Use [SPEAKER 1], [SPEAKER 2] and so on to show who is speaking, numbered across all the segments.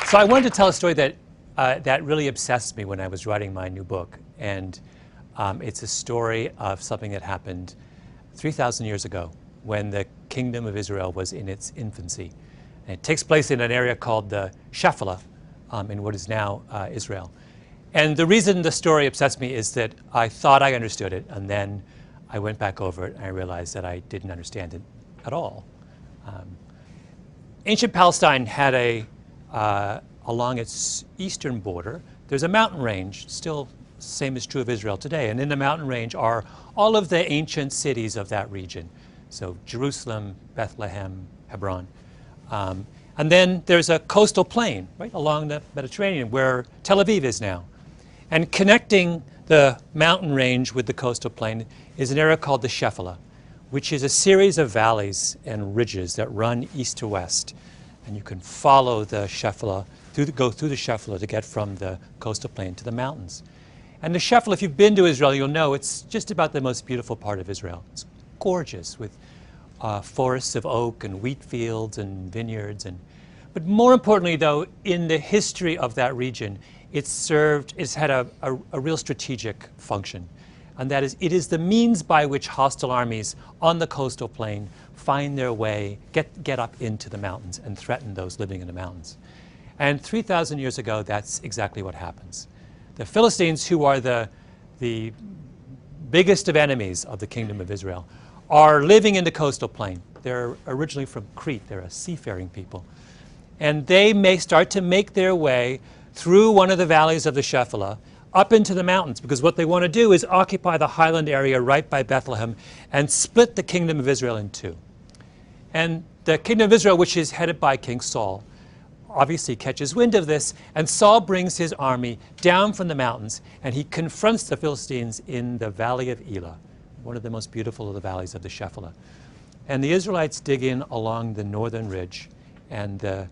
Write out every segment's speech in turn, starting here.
[SPEAKER 1] So I wanted to tell a story that, that really obsessed me when I was writing my new book. And it's a story of something that happened 3,000 years ago when the kingdom of Israel was in its infancy. And it takes place in an area called the Shephelah in what is now Israel. And the reason the story obsessed me is that I thought I understood it, and then I went back over it and I realized that I didn't understand it at all. Ancient Palestine had along its eastern border, there's a mountain range, still same is true of Israel today, and in the mountain range are all of the ancient cities of that region. So Jerusalem, Bethlehem, Hebron. And then there's a coastal plain right along the Mediterranean where Tel Aviv is now. And connecting the mountain range with the coastal plain is an area called the Shephelah, which is a series of valleys and ridges that run east to west. And you can follow the Shephelah, go through the Shephelah to get from the coastal plain to the mountains. And the Shephelah, if you've been to Israel, you'll know it's just about the most beautiful part of Israel. It's gorgeous with forests of oak and wheat fields and vineyards. But more importantly, though, in the history of that region, it's had a real strategic function. And that is, it is the means by which hostile armies on the coastal plain find their way, get up into the mountains and threaten those living in the mountains. And 3,000 years ago, that's exactly what happens. The Philistines, who are the biggest of enemies of the kingdom of Israel, are living in the coastal plain. They're originally from Crete. They're a seafaring people. And they may start to make their way through one of the valleys of the Shephelah up into the mountains, because what they want to do is occupy the highland area right by Bethlehem and split the kingdom of Israel in two. And the kingdom of Israel, which is headed by King Saul, obviously catches wind of this, and Saul brings his army down from the mountains, and he confronts the Philistines in the valley of Elah, one of the most beautiful of the valleys of the Shephelah. And the Israelites dig in along the northern ridge, and the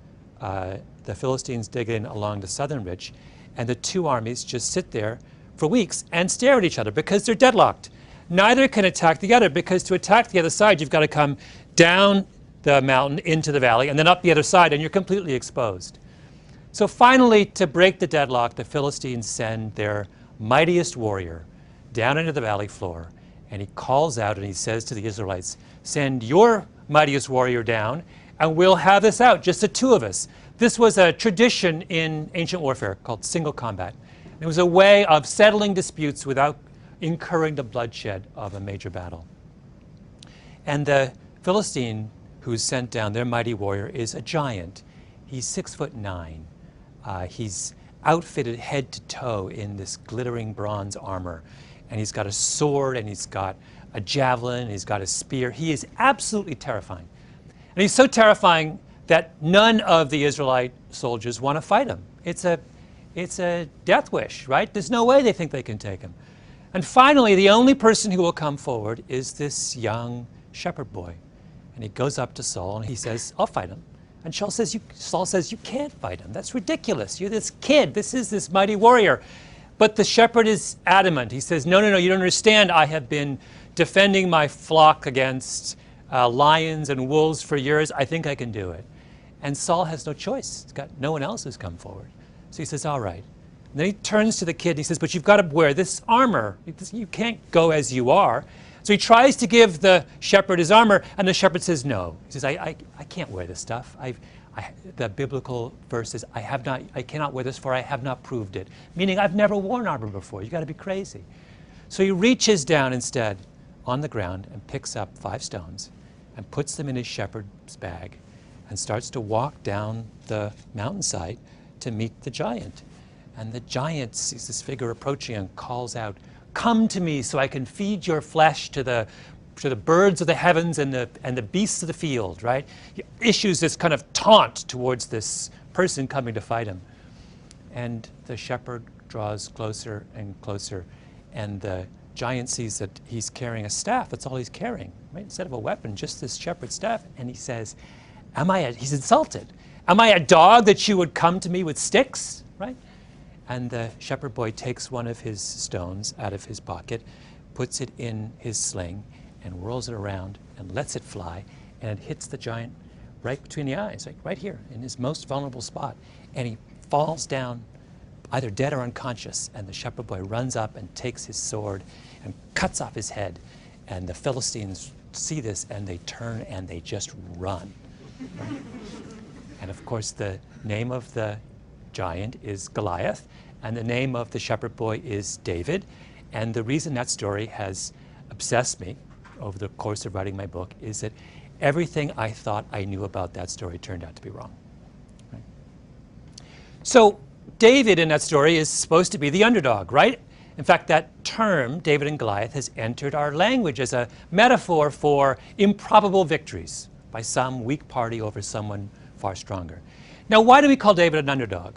[SPEAKER 1] Philistines dig in along the southern ridge, and the two armies just sit there for weeks and stare at each other because they're deadlocked. Neither can attack the other, because to attack the other side, you've got to come down the mountain into the valley and then up the other side, and you're completely exposed. So finally, to break the deadlock, the Philistines send their mightiest warrior down into the valley floor, and he calls out and he says to the Israelites, "Send your mightiest warrior down and we'll have this out, just the two of us." This was a tradition in ancient warfare called single combat. It was a way of settling disputes without incurring the bloodshed of a major battle. And the Philistine who's sent down, their mighty warrior, is a giant. He's 6'9". He's outfitted head to toe in this glittering bronze armor. And he's got a sword, and he's got a javelin, and he's got a spear. He is absolutely terrifying. And he's so terrifying that none of the Israelite soldiers want to fight him. It's a death wish, right? There's no way they think they can take him. And finally, the only person who will come forward is this young shepherd boy. And he goes up to Saul and he says, "I'll fight him." And Saul says, "You can't fight him. That's ridiculous. You're this kid. This is this mighty warrior." But the shepherd is adamant. He says, "No, you don't understand. I have been defending my flock against lions and wolves for years. I think I can do it." And Saul has no choice. He's got no one else who's come forward. So he says, "All right." And then he turns to the kid and he says, "But you've got to wear this armor. You can't go as you are." So he tries to give the shepherd his armor, and the shepherd says no. He says, I can't wear this stuff. The biblical verse is, I cannot wear this, for I have not proved it. Meaning, I've never worn armor before. You've got to be crazy. So he reaches down instead on the ground and picks up 5 stones and puts them in his shepherd's bag and starts to walk down the mountainside to meet the giant. And the giant sees this figure approaching and calls out, "Come to me so I can feed your flesh to the birds of the heavens and the beasts of the field," right? He issues this kind of taunt towards this person coming to fight him. And the shepherd draws closer and closer, and the giant sees that he's carrying a staff. That's all he's carrying, right? Instead of a weapon, just this shepherd's staff. And he says, he's insulted. "Am I a dog that you would come to me with sticks?" Right? And the shepherd boy takes one of his stones out of his pocket, puts it in his sling, and whirls it around and lets it fly, and it hits the giant right between the eyes, right here, in his most vulnerable spot. And he falls down either dead or unconscious, and the shepherd boy runs up and takes his sword and cuts off his head. And the Philistines see this, and they turn and they just run. Right? And of course, the name of the giant is Goliath, and the name of the shepherd boy is David. And the reason that story has obsessed me over the course of writing my book is that everything I thought I knew about that story turned out to be wrong. Right? So David in that story is supposed to be the underdog, right? In fact, that term, David and Goliath, has entered our language as a metaphor for improbable victories by some weak party over someone far stronger. Now, why do we call David an underdog?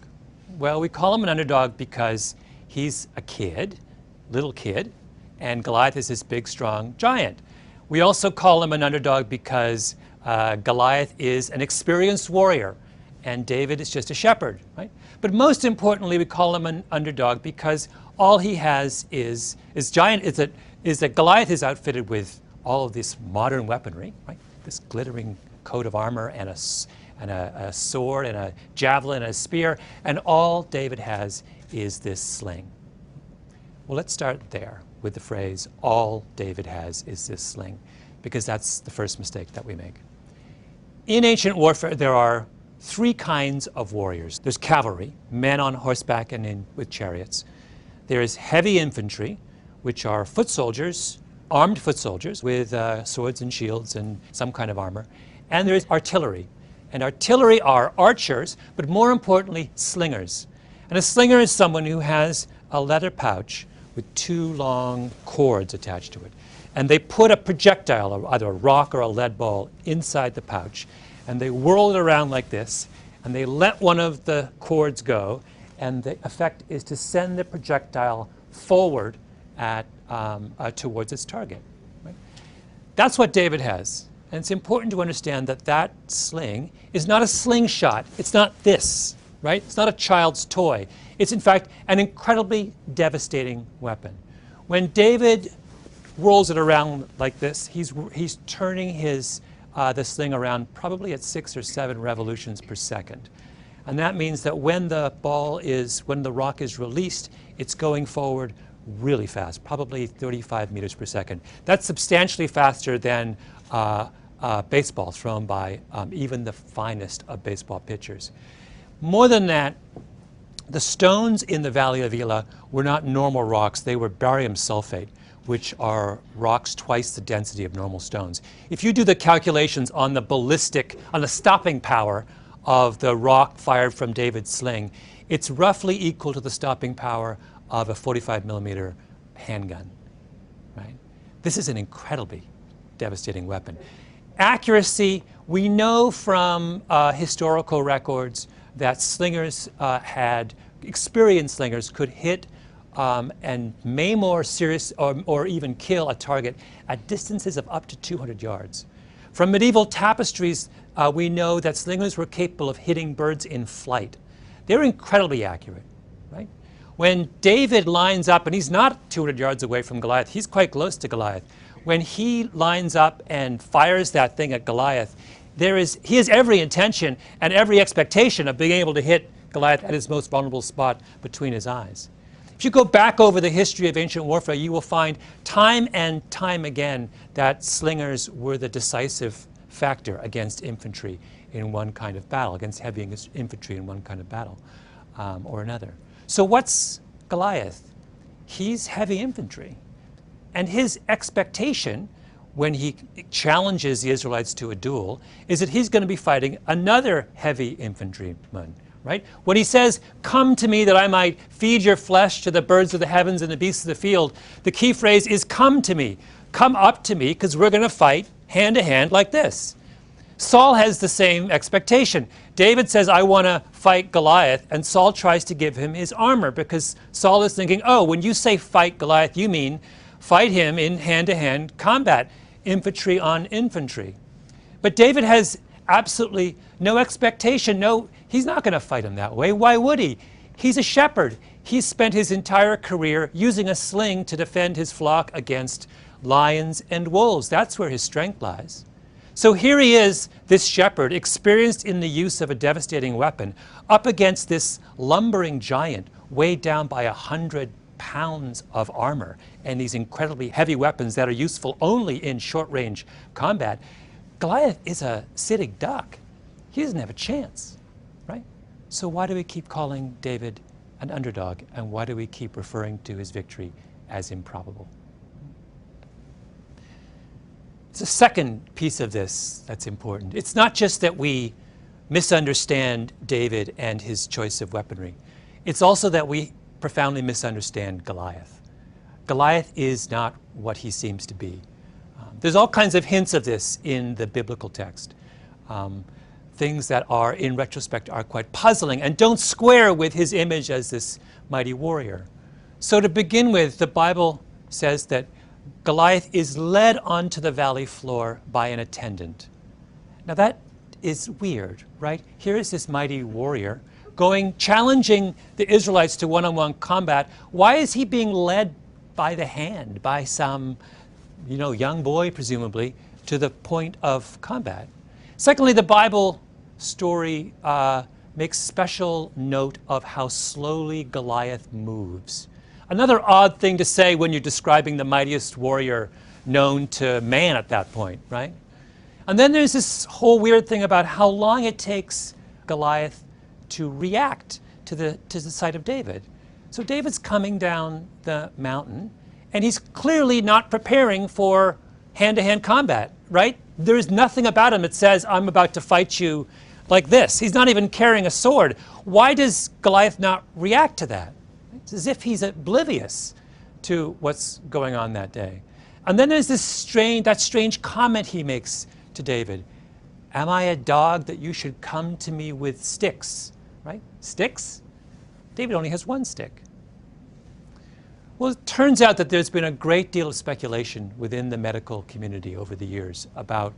[SPEAKER 1] Well, we call him an underdog because he's a kid, little kid, and Goliath is this big, strong giant. We also call him an underdog because Goliath is an experienced warrior, and David is just a shepherd, right? But most importantly, we call him an underdog because all he has is that Goliath is outfitted with all of this modern weaponry, right? This glittering coat of armor and a sword and a javelin and a spear, and all David has is this sling. Well, let's start there with the phrase, all David has is this sling, because that's the first mistake that we make. In ancient warfare, there are three kinds of warriors. There's cavalry, men on horseback and with chariots. There is heavy infantry, which are foot soldiers, armed foot soldiers with swords and shields and some kind of armor. And there is artillery. And artillery are archers, but more importantly, slingers. And a slinger is someone who has a leather pouch with two long cords attached to it. And they put a projectile, either a rock or a lead ball, inside the pouch. And they whirl it around like this. And they let one of the cords go. And the effect is to send the projectile forward towards its target. Right? That's what David has. And it's important to understand that that sling is not a slingshot. It's not this, right? It's not a child's toy. It's, in fact, an incredibly devastating weapon. When David whirls it around like this, he's turning the sling around probably at 6 or 7 revolutions per second. And that means that when the rock is released, it's going forward really fast, probably 35 meters per second. That's substantially faster than baseball thrown by even the finest of baseball pitchers. More than that, the stones in the Valley of Elah were not normal rocks. They were barium sulfate, which are rocks twice the density of normal stones. If you do the calculations on the stopping power of the rock fired from David's sling, it's roughly equal to the stopping power of a 45 millimeter handgun, right? This is an incredibly devastating weapon. Accuracy, we know from historical records that slingers experienced slingers could hit and maim or even kill a target at distances of up to 200 yards. From medieval tapestries, we know that slingers were capable of hitting birds in flight. They're incredibly accurate, right? When David lines up, and he's not 200 yards away from Goliath, he's quite close to Goliath. When he lines up and fires that thing at Goliath, he has every intention and every expectation of being able to hit Goliath at his most vulnerable spot between his eyes. If you go back over the history of ancient warfare, you will find time and time again that slingers were the decisive factor against infantry in one kind of battle, against heavy infantry in one kind of battle or another. So what's Goliath? He's heavy infantry. And his expectation when he challenges the Israelites to a duel is that he's going to be fighting another heavy infantryman, right? When he says, "Come to me that I might feed your flesh to the birds of the heavens and the beasts of the field," the key phrase is "come to me." Come up to me, because we're going to fight hand to hand like this. Saul has the same expectation. David says, "I want to fight Goliath," and Saul tries to give him his armor because Saul is thinking, oh, when you say fight Goliath, you mean fight him in hand-to-hand combat, infantry on infantry. But David has absolutely no expectation. No, he's not going to fight him that way. Why would he? He's a shepherd. He's spent his entire career using a sling to defend his flock against lions and wolves. That's where his strength lies. So here he is, this shepherd, experienced in the use of a devastating weapon, up against this lumbering giant, weighed down by 100 pounds of armor and these incredibly heavy weapons that are useful only in short-range combat. Goliath is a sitting duck. He doesn't have a chance, right? So why do we keep calling David an underdog, and why do we keep referring to his victory as improbable? It's a second piece of this that's important. It's not just that we misunderstand David and his choice of weaponry. It's also that we profoundly misunderstand Goliath. Goliath is not what he seems to be. There's all kinds of hints of this in the biblical text. Things that are, in retrospect, are quite puzzling and don't square with his image as this mighty warrior. So to begin with, the Bible says that Goliath is led onto the valley floor by an attendant. Now that is weird, right? Here is this mighty warrior challenging the Israelites to one-on-one combat. Why is he being led by the hand by some, young boy, presumably, to the point of combat? Secondly, the Bible story makes special note of how slowly Goliath moves. Another odd thing to say when you're describing the mightiest warrior known to man at that point, right? And then there's this whole weird thing about how long it takes Goliath to react to the sight of David. So David's coming down the mountain, and he's clearly not preparing for hand-to-hand combat, right? There's nothing about him that says, I'm about to fight you like this. He's not even carrying a sword. Why does Goliath not react to that? It's as if he's oblivious to what's going on that day. And then there's that strange comment he makes to David. Am I a dog that you should come to me with sticks? Right? Sticks? David only has one stick. Well, it turns out that there's been a great deal of speculation within the medical community over the years about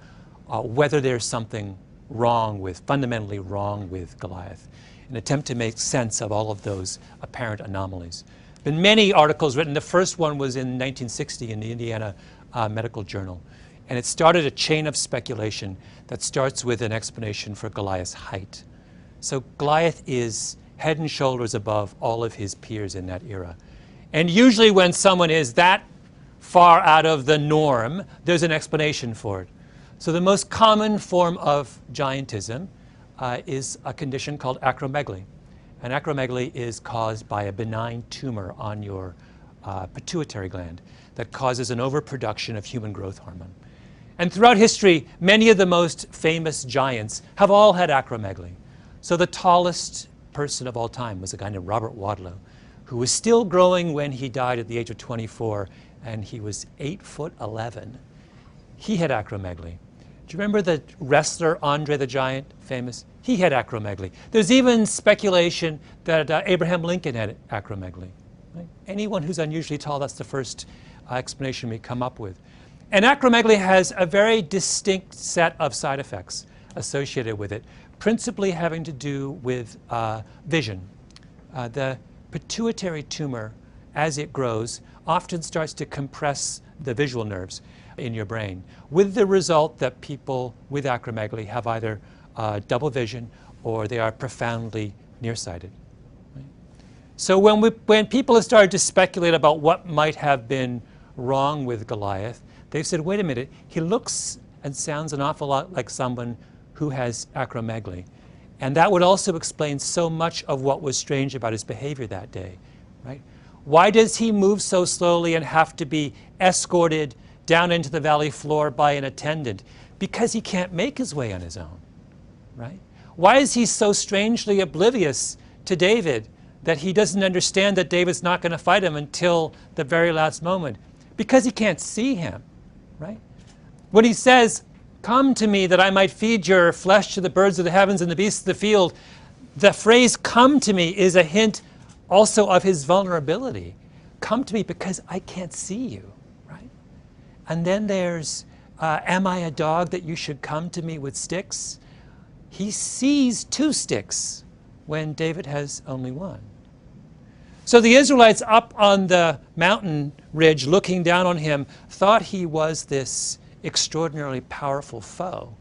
[SPEAKER 1] whether there's something fundamentally wrong with Goliath, an attempt to make sense of all of those apparent anomalies. There have been many articles written. The first one was in 1960 in the Indiana Medical Journal, and it started a chain of speculation that starts with an explanation for Goliath's height. So Goliath is head and shoulders above all of his peers in that era. And usually when someone is that far out of the norm, there's an explanation for it. So the most common form of giantism is a condition called acromegaly. And acromegaly is caused by a benign tumor on your pituitary gland that causes an overproduction of human growth hormone. And throughout history, many of the most famous giants have all had acromegaly. So the tallest person of all time was a guy named Robert Wadlow, who was still growing when he died at the age of 24, and he was 8'11". He had acromegaly. Do you remember the wrestler Andre the Giant, famous? He had acromegaly. There's even speculation that Abraham Lincoln had acromegaly. Right? Anyone who's unusually tall, that's the first explanation we come up with. And acromegaly has a very distinct set of side effects associated with it, principally having to do with vision. The pituitary tumor, as it grows, often starts to compress the visual nerves in your brain, with the result that people with acromegaly have either double vision or they are profoundly nearsighted. Right? So when people have started to speculate about what might have been wrong with Goliath, they've said, wait a minute, he looks and sounds an awful lot like someone who has acromegaly. And that would also explain so much of what was strange about his behavior that day. Right? Why does he move so slowly and have to be escorted down into the valley floor by an attendant? Because he can't make his way on his own. Right? Why is he so strangely oblivious to David that he doesn't understand that David's not going to fight him until the very last moment? Because he can't see him. Right? When he says, come to me that I might feed your flesh to the birds of the heavens and the beasts of the field, the phrase come to me is a hint also of his vulnerability. Come to me because I can't see you. Right? And then there's, am I a dog that you should come to me with sticks? He sees 2 sticks when David has only 1. So the Israelites up on the mountain ridge looking down on him thought he was this extraordinarily powerful foe.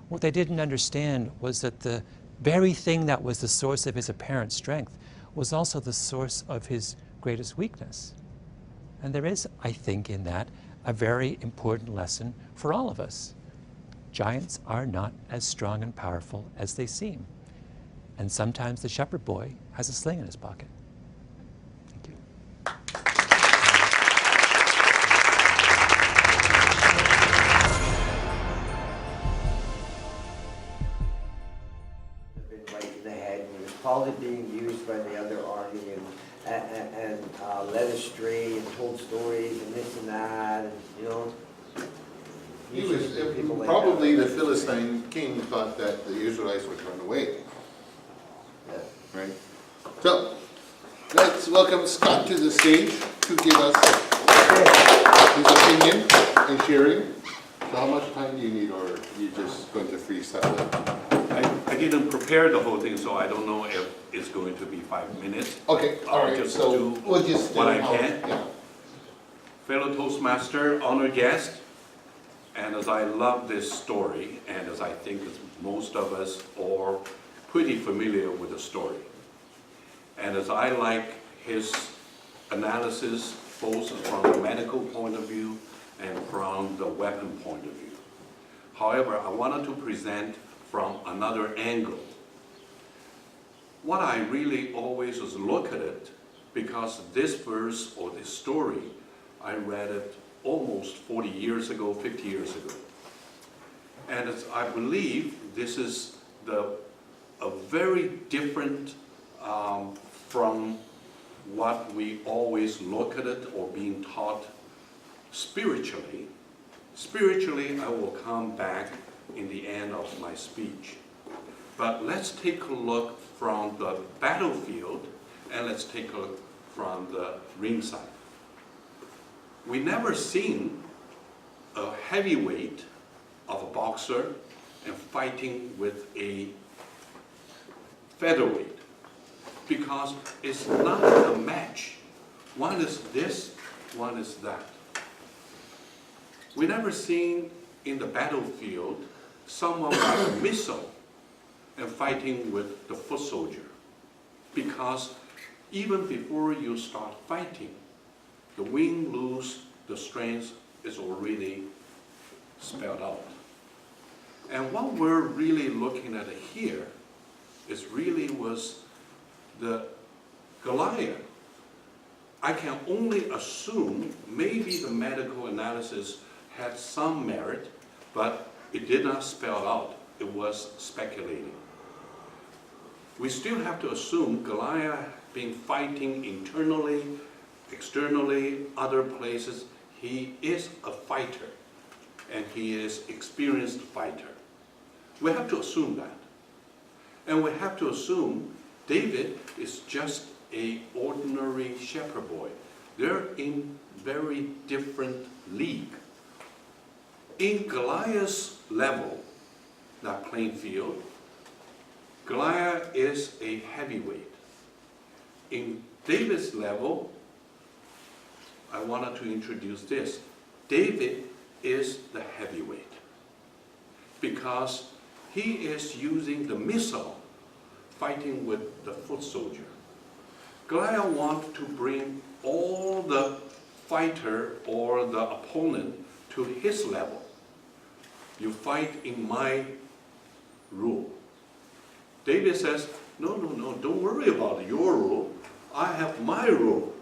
[SPEAKER 1] What they didn't understand was that the very thing that was the source of his apparent strength was also the source of his greatest weakness. And there is, I think, in that a very important lesson for all of us. Giants are not as strong and powerful as they seem. And sometimes the shepherd boy has a sling in his pocket. Thank you.
[SPEAKER 2] Been right in the head, and it was probably being used by the other army and led astray and told stories and this and that, and you know.
[SPEAKER 3] He was probably the Philistine king thought that the Israelites would run away.
[SPEAKER 2] Yeah.
[SPEAKER 3] Right? So, let's welcome Scott to the stage to give us his opinion and sharing. So how much time do you need, or are you just going to freestyle it?
[SPEAKER 4] I didn't prepare the whole thing, so I don't know if it's going to be 5 minutes.
[SPEAKER 3] Okay, all right,
[SPEAKER 4] Just
[SPEAKER 3] so
[SPEAKER 4] do
[SPEAKER 3] we'll just do
[SPEAKER 4] what I
[SPEAKER 3] how-
[SPEAKER 4] can.
[SPEAKER 3] Yeah.
[SPEAKER 4] Fellow Toastmaster, honored guest, and as I love this story, and as I think as most of us are pretty familiar with the story, and as I like his analysis both from the medical point of view and from the weapon point of view. However, I wanted to present from another angle. What I really always was look at it, because this verse or this story, I read it almost 40 years ago, 50 years ago. And I believe this is a very different from what we always look at it or being taught spiritually. Spiritually, I will come back in the end of my speech. But let's take a look from the battlefield, and let's take a look from the ringside. We never seen a heavyweight of a boxer and fighting with a featherweight, because it's not a match. One is this, one is that. We never seen in the battlefield someone with a missile and fighting with the foot soldier, because even before you start fighting, the win, lose, the strength is already spelled out. And what we're really looking at here is really was the Goliath. I can only assume maybe the medical analysis had some merit, but it did not spell out. It was speculating. We still have to assume Goliath been fighting internally, externally, other places. He is a fighter, and he is experienced fighter. We have to assume that. And we have to assume David is just an ordinary shepherd boy. They're in very different league. In Goliath's level, that playing field, Goliath is a heavyweight. In David's level, I wanted to introduce this. David is the heavyweight, because he is using the missile fighting with the foot soldier. Goliath wants to bring all the fighter or the opponent to his level. You fight in my rule. David says, no, don't worry about your rule. I have my rule.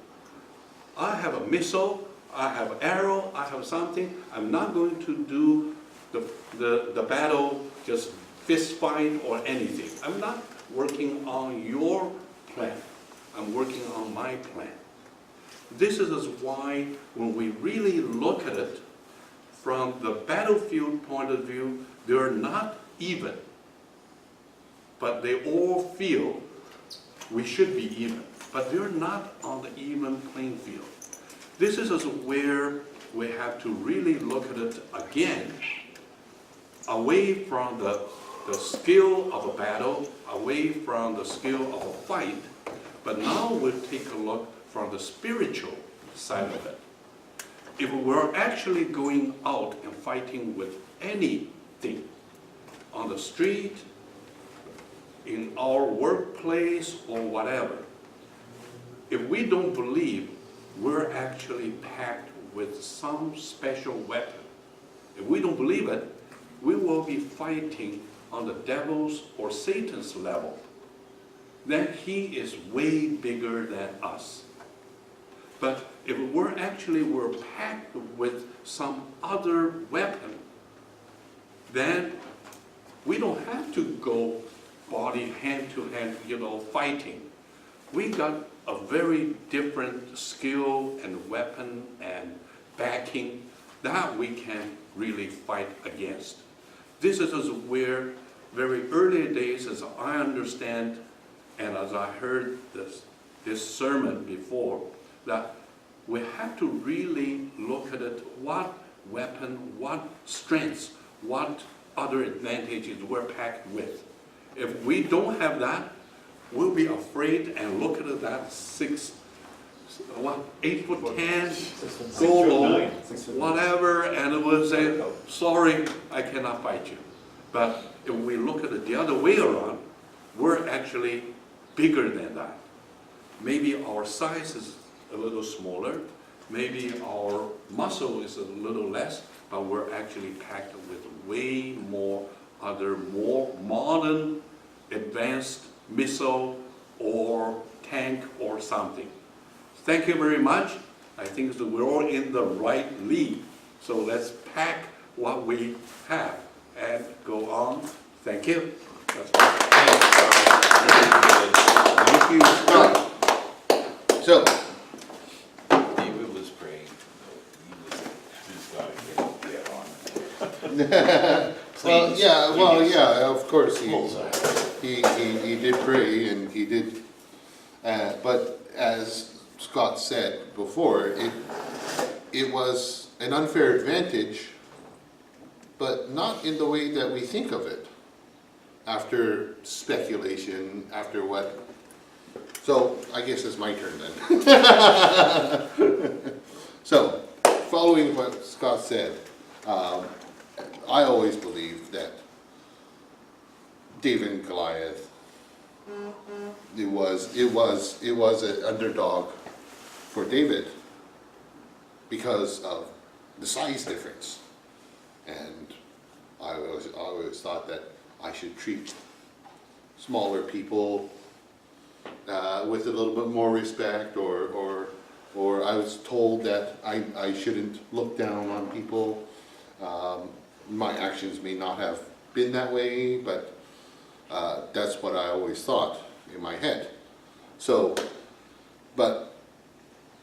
[SPEAKER 4] I have a missile, I have arrow, I have something. I'm not going to do the battle, just fist fight or anything. I'm not working on your plan. I'm working on my plan. This is why when we really look at it from the battlefield point of view, they're not even. But they all feel we should be even. But they're not on the even playing field. This is where we have to really look at it again, away from the skill of a battle, away from the skill of a fight, but now we'll take a look from the spiritual side of it. if we're actually going out and fighting with anything on the street, in our workplace, or whatever, if we don't believe we're actually packed with some special weapon, if we don't believe it, we will be fighting on the devil's or Satan's level. Then he is way bigger than us. But if we're packed with some other weapon, then we don't have to go body hand to hand, fighting. We got a very different skill and weapon and backing that we can really fight against. This is where very early days, as I understand, and as I heard this sermon before, that we have to really look at it, what weapon, what strengths, what other advantages we're packed with. If we don't have that, we'll be afraid and look at that 8'10", go low, whatever, and it will say, sorry, I cannot fight you. But if we look at it the other way around, we're actually bigger than that. Maybe our size is a little smaller, maybe our muscle is a little less, but we're actually packed with way more other more modern, advanced missile or tank or something. Thank you very much. I think that we're all in the right league. So let's pack what we have and go on. Thank you. That's
[SPEAKER 3] Thank you, Scott. So,
[SPEAKER 5] David was praying, he's got to get on.
[SPEAKER 3] well, yeah, of course,
[SPEAKER 5] Bullseye.
[SPEAKER 3] he did pray, and he did, but as Scott said before, it was an unfair advantage, but not in the way that we think of it, after speculation, after what. So, I guess it's my turn then. So, following what Scott said, I always believed that David and Goliath, it was an underdog for David because of the size difference, and I always thought that I should treat smaller people with a little bit more respect, or I was told that I shouldn't look down on people. My actions may not have been that way, but that's what I always thought in my head. So, but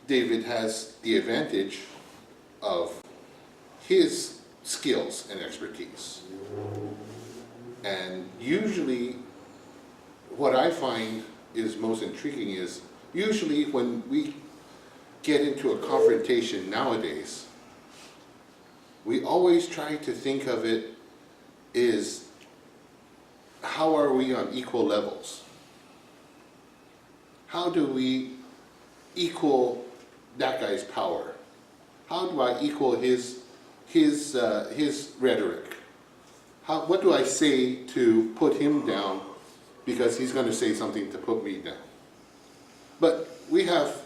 [SPEAKER 3] David has the advantage of his skills and expertise. And usually what I find is most intriguing is usually when we get into a confrontation nowadays, we always try to think of it is how are we on equal levels? How do we equal that guy's power? How do I equal his rhetoric? What do I say to put him down because he's going to say something to put me down? But we have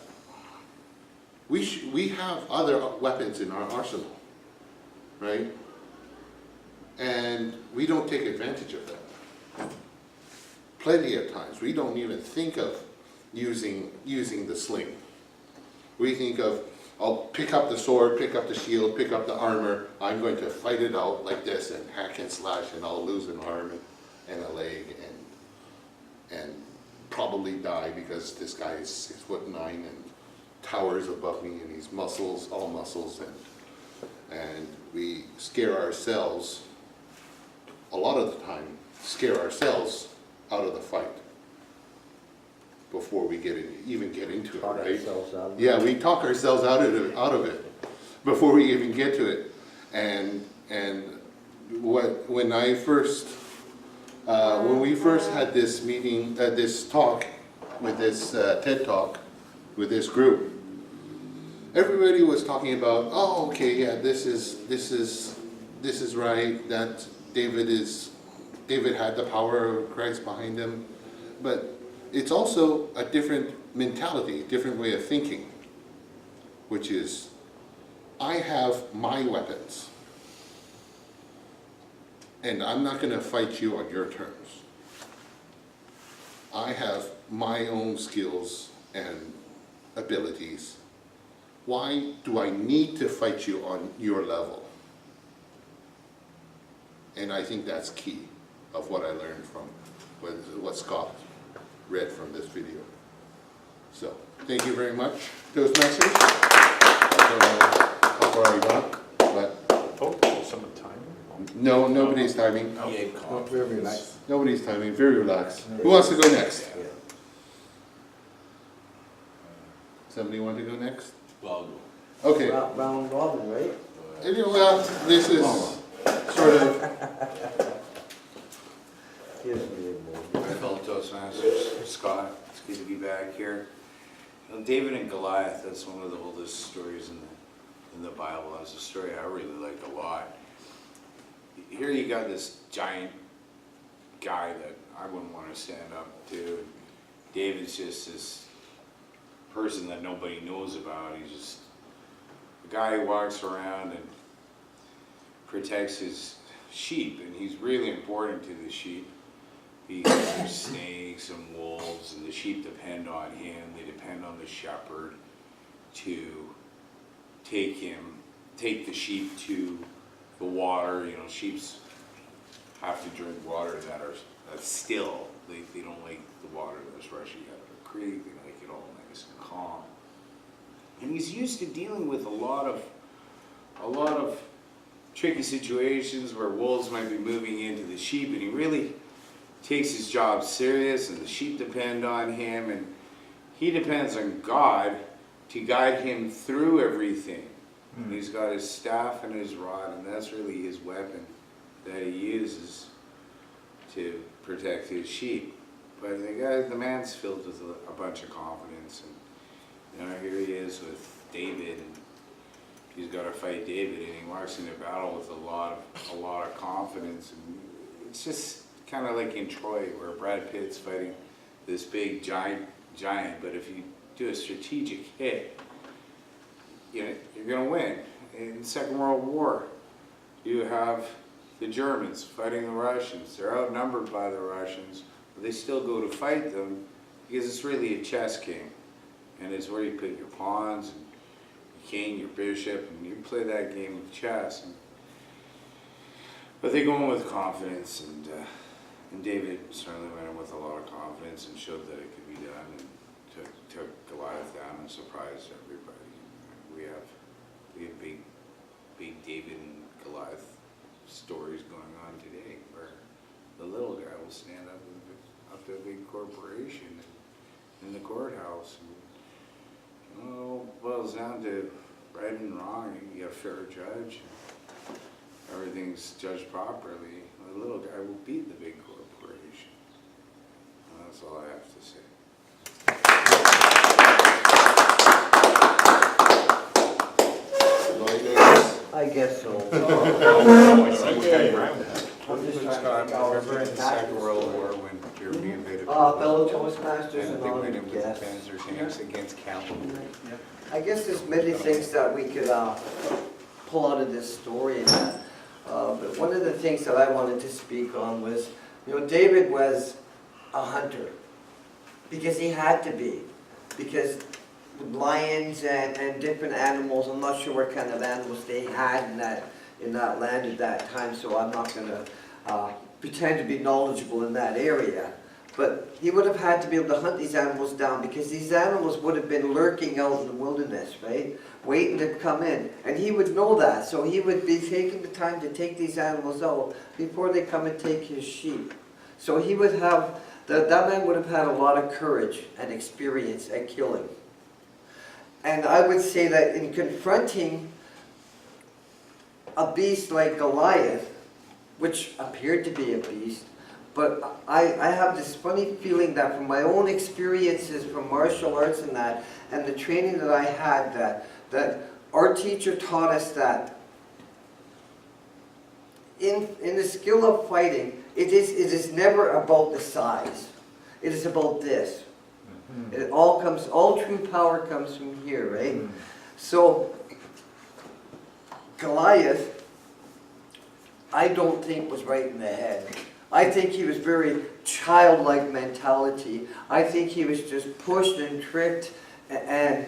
[SPEAKER 3] other weapons in our arsenal, right? And we don't take advantage of that. Plenty of times we don't even think of using the sling. We think of, I'll pick up the sword, pick up the shield, pick up the armor. I'm going to fight it out like this and hack and slash, and I'll lose an arm and a leg and probably die because this guy is 6'9" and towers above me, and he's all muscles, and we scare ourselves, a lot of the time, scare ourselves out of the fight before we even get into it, right? Yeah, we talk ourselves out of it before we even get to it. And when we first had this meeting, this talk with this TED Talk with this group, everybody was talking about, oh, okay, yeah, this is right, that David had the power of Christ behind him, but it's also a different mentality, different way of thinking, which is, I have my weapons, and I'm not going to fight you on your terms. I have my own skills and abilities. Why do I need to fight you on your level? And I think that's key of what I learned from what Scott read from this video. So, thank you very much, Toastmasters. I don't know how far I got, but
[SPEAKER 6] Oh, someone timing?
[SPEAKER 3] no, nobody's timing.
[SPEAKER 5] He gave confidence.
[SPEAKER 3] Nobody's timing, very relaxed. Who wants to go next? Somebody want to go next?
[SPEAKER 5] Well,
[SPEAKER 3] Okay.
[SPEAKER 2] Round robin, right?
[SPEAKER 3] Anyway, well, this is sort of,
[SPEAKER 2] Gives me a moment.
[SPEAKER 5] fellow Toastmasters, Scott, it's good to be back here. You know, David and Goliath, that's one of the oldest stories in the Bible. That's a story I really like a lot. Here you got this giant guy that I wouldn't want to stand up to. David's just this person that nobody knows about. He's just a guy who walks around and protects his sheep, and he's really important to the sheep. There's snakes and wolves, and the sheep depend on him. They depend on the shepherd to take the sheep to the water. You know, sheep have to drink water that's still. They don't like the water that's rushing out of the creek. They like it all nice and calm. And he's used to dealing with a lot of tricky situations where wolves might be moving into the sheep, and he really takes his job serious, and the sheep depend on him, and he depends on God to guide him through everything. And he's got his staff and his rod, and that's really his weapon that he uses to protect his sheep. But the man's filled with a bunch of confidence, and you know, here he is with David, and he's got to fight David, and he walks into battle with a lot of confidence, and it's just kind of like in Troy, where Brad Pitt's fighting this big giant, but if you do a strategic hit, you know, you're going to win. In the Second World War, you have the Germans fighting the Russians. They're outnumbered by the Russians, but they still go to fight them because it's really a chess game, and it's where you put your pawns and your king, your bishop, and you play that game of chess. But they go in with confidence, and David certainly went in with a lot of confidence and showed that it could be done, and took Goliath down and surprised everybody. We have big David and Goliath stories going on today, where the little guy will stand up to a big corporation in the courthouse. And, you know, it boils down to right and wrong. You get a fair judge. Everything's judged properly. The little guy will beat the big corporation. And that's all I have to say.
[SPEAKER 2] I guess so. I'm just trying
[SPEAKER 5] Scott,
[SPEAKER 2] to think
[SPEAKER 5] remember in the Second World War when Germany invaded
[SPEAKER 2] fellow Toastmasters
[SPEAKER 5] and
[SPEAKER 2] and
[SPEAKER 5] they
[SPEAKER 2] all,
[SPEAKER 5] went in with
[SPEAKER 2] yes.
[SPEAKER 5] Panzer tanks against cavalry?
[SPEAKER 2] I guess there's many things that we could pull out of this story. But one of the things that I wanted to speak on was, you know, David was a hunter because he had to be, because lions and different animals, I'm not sure what kind of animals they had in that land at that time, so I'm not going to pretend to be knowledgeable in that area. But he would have had to be able to hunt these animals down, because these animals would have been lurking out in the wilderness, right? Waiting to come in. And he would know that, so he would be taking the time to take these animals out before they come and take his sheep. So he would have, that man would have had a lot of courage and experience at killing. And I would say that in confronting a beast like Goliath, which appeared to be a beast, but I have this funny feeling that from my own experiences from martial arts and that, and the training that I had, that our teacher taught us that in the skill of fighting, it is never about the size. It is about this. All true power comes from here, right? So Goliath, I don't think was right in the head. I think he was very childlike mentality. I think he was just pushed and tricked and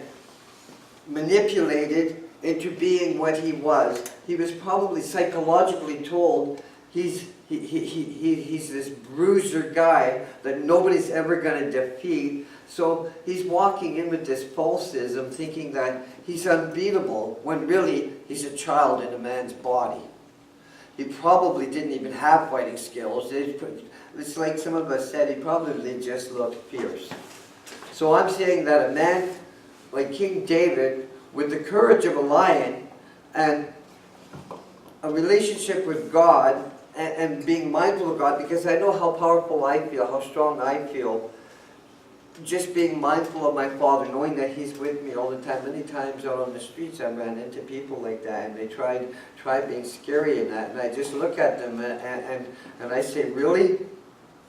[SPEAKER 2] manipulated into being what he was. He was probably psychologically told he's this bruiser guy that nobody's ever going to defeat. So he's walking in with this falsism, thinking that he's unbeatable, when really he's a child in a man's body. He probably didn't even have fighting skills. It's like some of us said, he probably just looked fierce. So I'm saying that a man like King David, with the courage of a lion and a relationship with God and being mindful of God, because I know how powerful I feel, how strong I feel, just being mindful of my Father, knowing that He's with me all the time. Many times out on the streets I ran into people like that, and they tried being scary in that, and I just look at them and I say, really?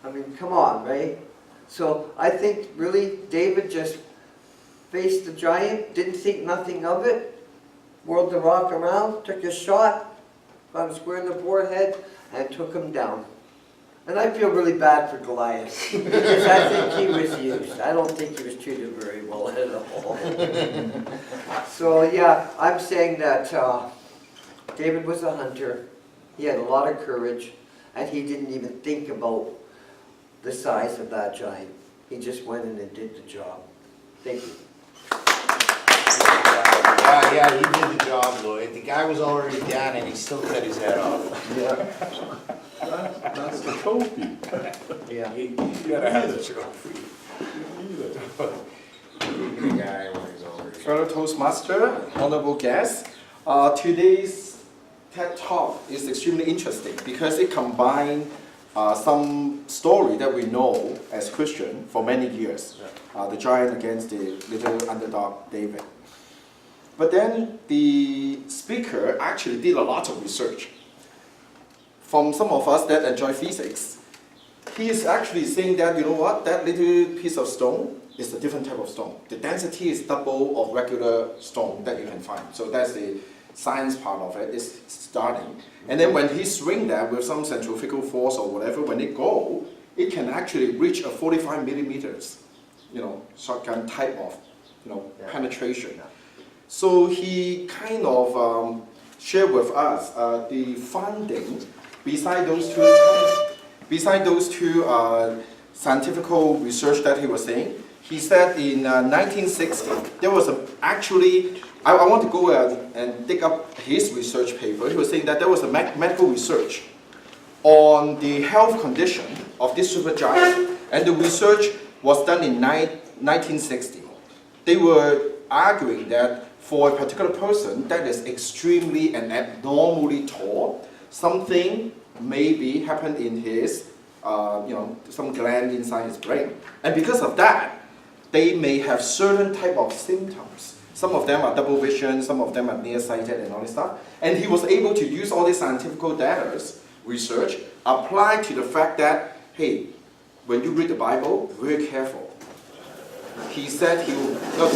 [SPEAKER 2] I mean, come on, right? So I think really David just faced the giant, didn't think nothing of it, whirled the rock around, took a shot, got him square in the forehead, and took him down. And I feel really bad for Goliath, because I think he was used. I don't think he was treated very well at all. So yeah, I'm saying that David was a hunter. He had a lot of courage, and he didn't even think about the size of that giant. He just went in and did the job. Thank you.
[SPEAKER 5] Yeah, he did the job, Lloyd. The guy was already down and he still cut his head off.
[SPEAKER 3] Yeah. That's the trophy.
[SPEAKER 2] Yeah.
[SPEAKER 5] You gotta have the trophy. The guy when he's already.
[SPEAKER 6] Fellow Toastmaster, honorable guests, today's TED Talk is extremely interesting because it combines some story that we know as Christian for many years, the giant against the little underdog David. But then the speaker actually did a lot of research. From some of us that enjoy physics, he is actually saying that, you know what, that little piece of stone is a different type of stone. The density is double of regular stone that you can find. So that's the science part of it, is starting. And then when he swing that with some centrifugal force or whatever, when it go, it can actually reach a 45 millimeters, shotgun type of, penetration. So he kind of shared with us the funding beside those two scientific research that he was saying. He said in 1960 there was actually, I want to go and dig up his research paper. He was saying that there was a medical research on the health condition of this supergiant, and the research was done in 1960. They were arguing that for a particular person that is extremely and abnormally tall, something maybe happened in his, some gland inside his brain. And because of that, they may have certain type of symptoms. Some of them are double vision, some of them are nearsighted and all this stuff. And he was able to use all this scientific data, research, apply to the fact that, hey, when you read the Bible, very careful. He said he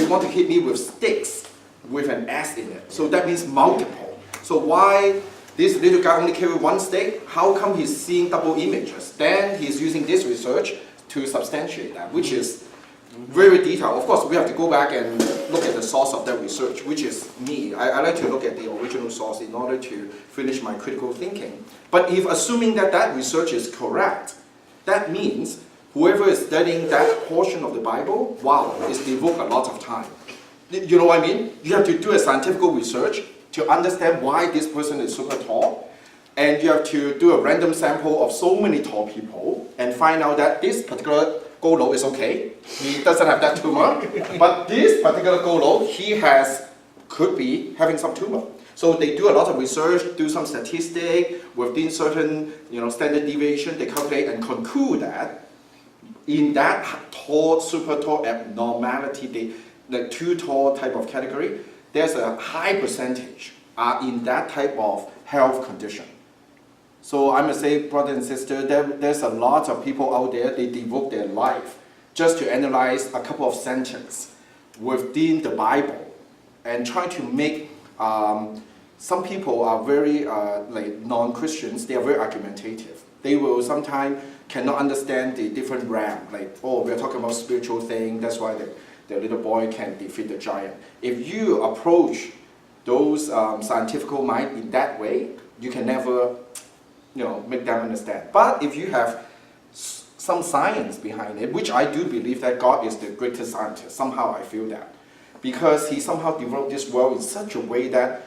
[SPEAKER 6] want to hit me with sticks with an S in it. So that means multiple. So why this little guy only carry one stick? How come he's seeing double images? Then he's using this research to substantiate that, which is very detailed. Of course, we have to go back and look at the source of that research, which is me. I like to look at the original source in order to finish my critical thinking. But if assuming that that research is correct, that means whoever is studying that portion of the Bible, wow, it's devote a lot of time. You know what I mean? You have to do a scientific research to understand why this person is super tall, and you have to do a random sample of so many tall people and find out that this particular Golo is okay. He doesn't have that tumor, but this particular Golo, he could be having some tumor. So they do a lot of research, do some statistic within certain standard deviation. They calculate and conclude that in that tall, super tall abnormality, like too tall type of category, there's a high percentage are in that type of health condition. So I must say, brother and sister, there's a lot of people out there, they devote their life just to analyze a couple of sentences within the Bible and try to make, some people are very, like non-Christians, they are very argumentative. They will sometimes cannot understand the different realm, like, oh, we're talking about spiritual thing, that's why the little boy can defeat the giant. If you approach those scientific mind in that way, you can never, make them understand. But if you have some science behind it, which I do believe that God is the greatest scientist, somehow I feel that. Because he somehow developed this world in such a way that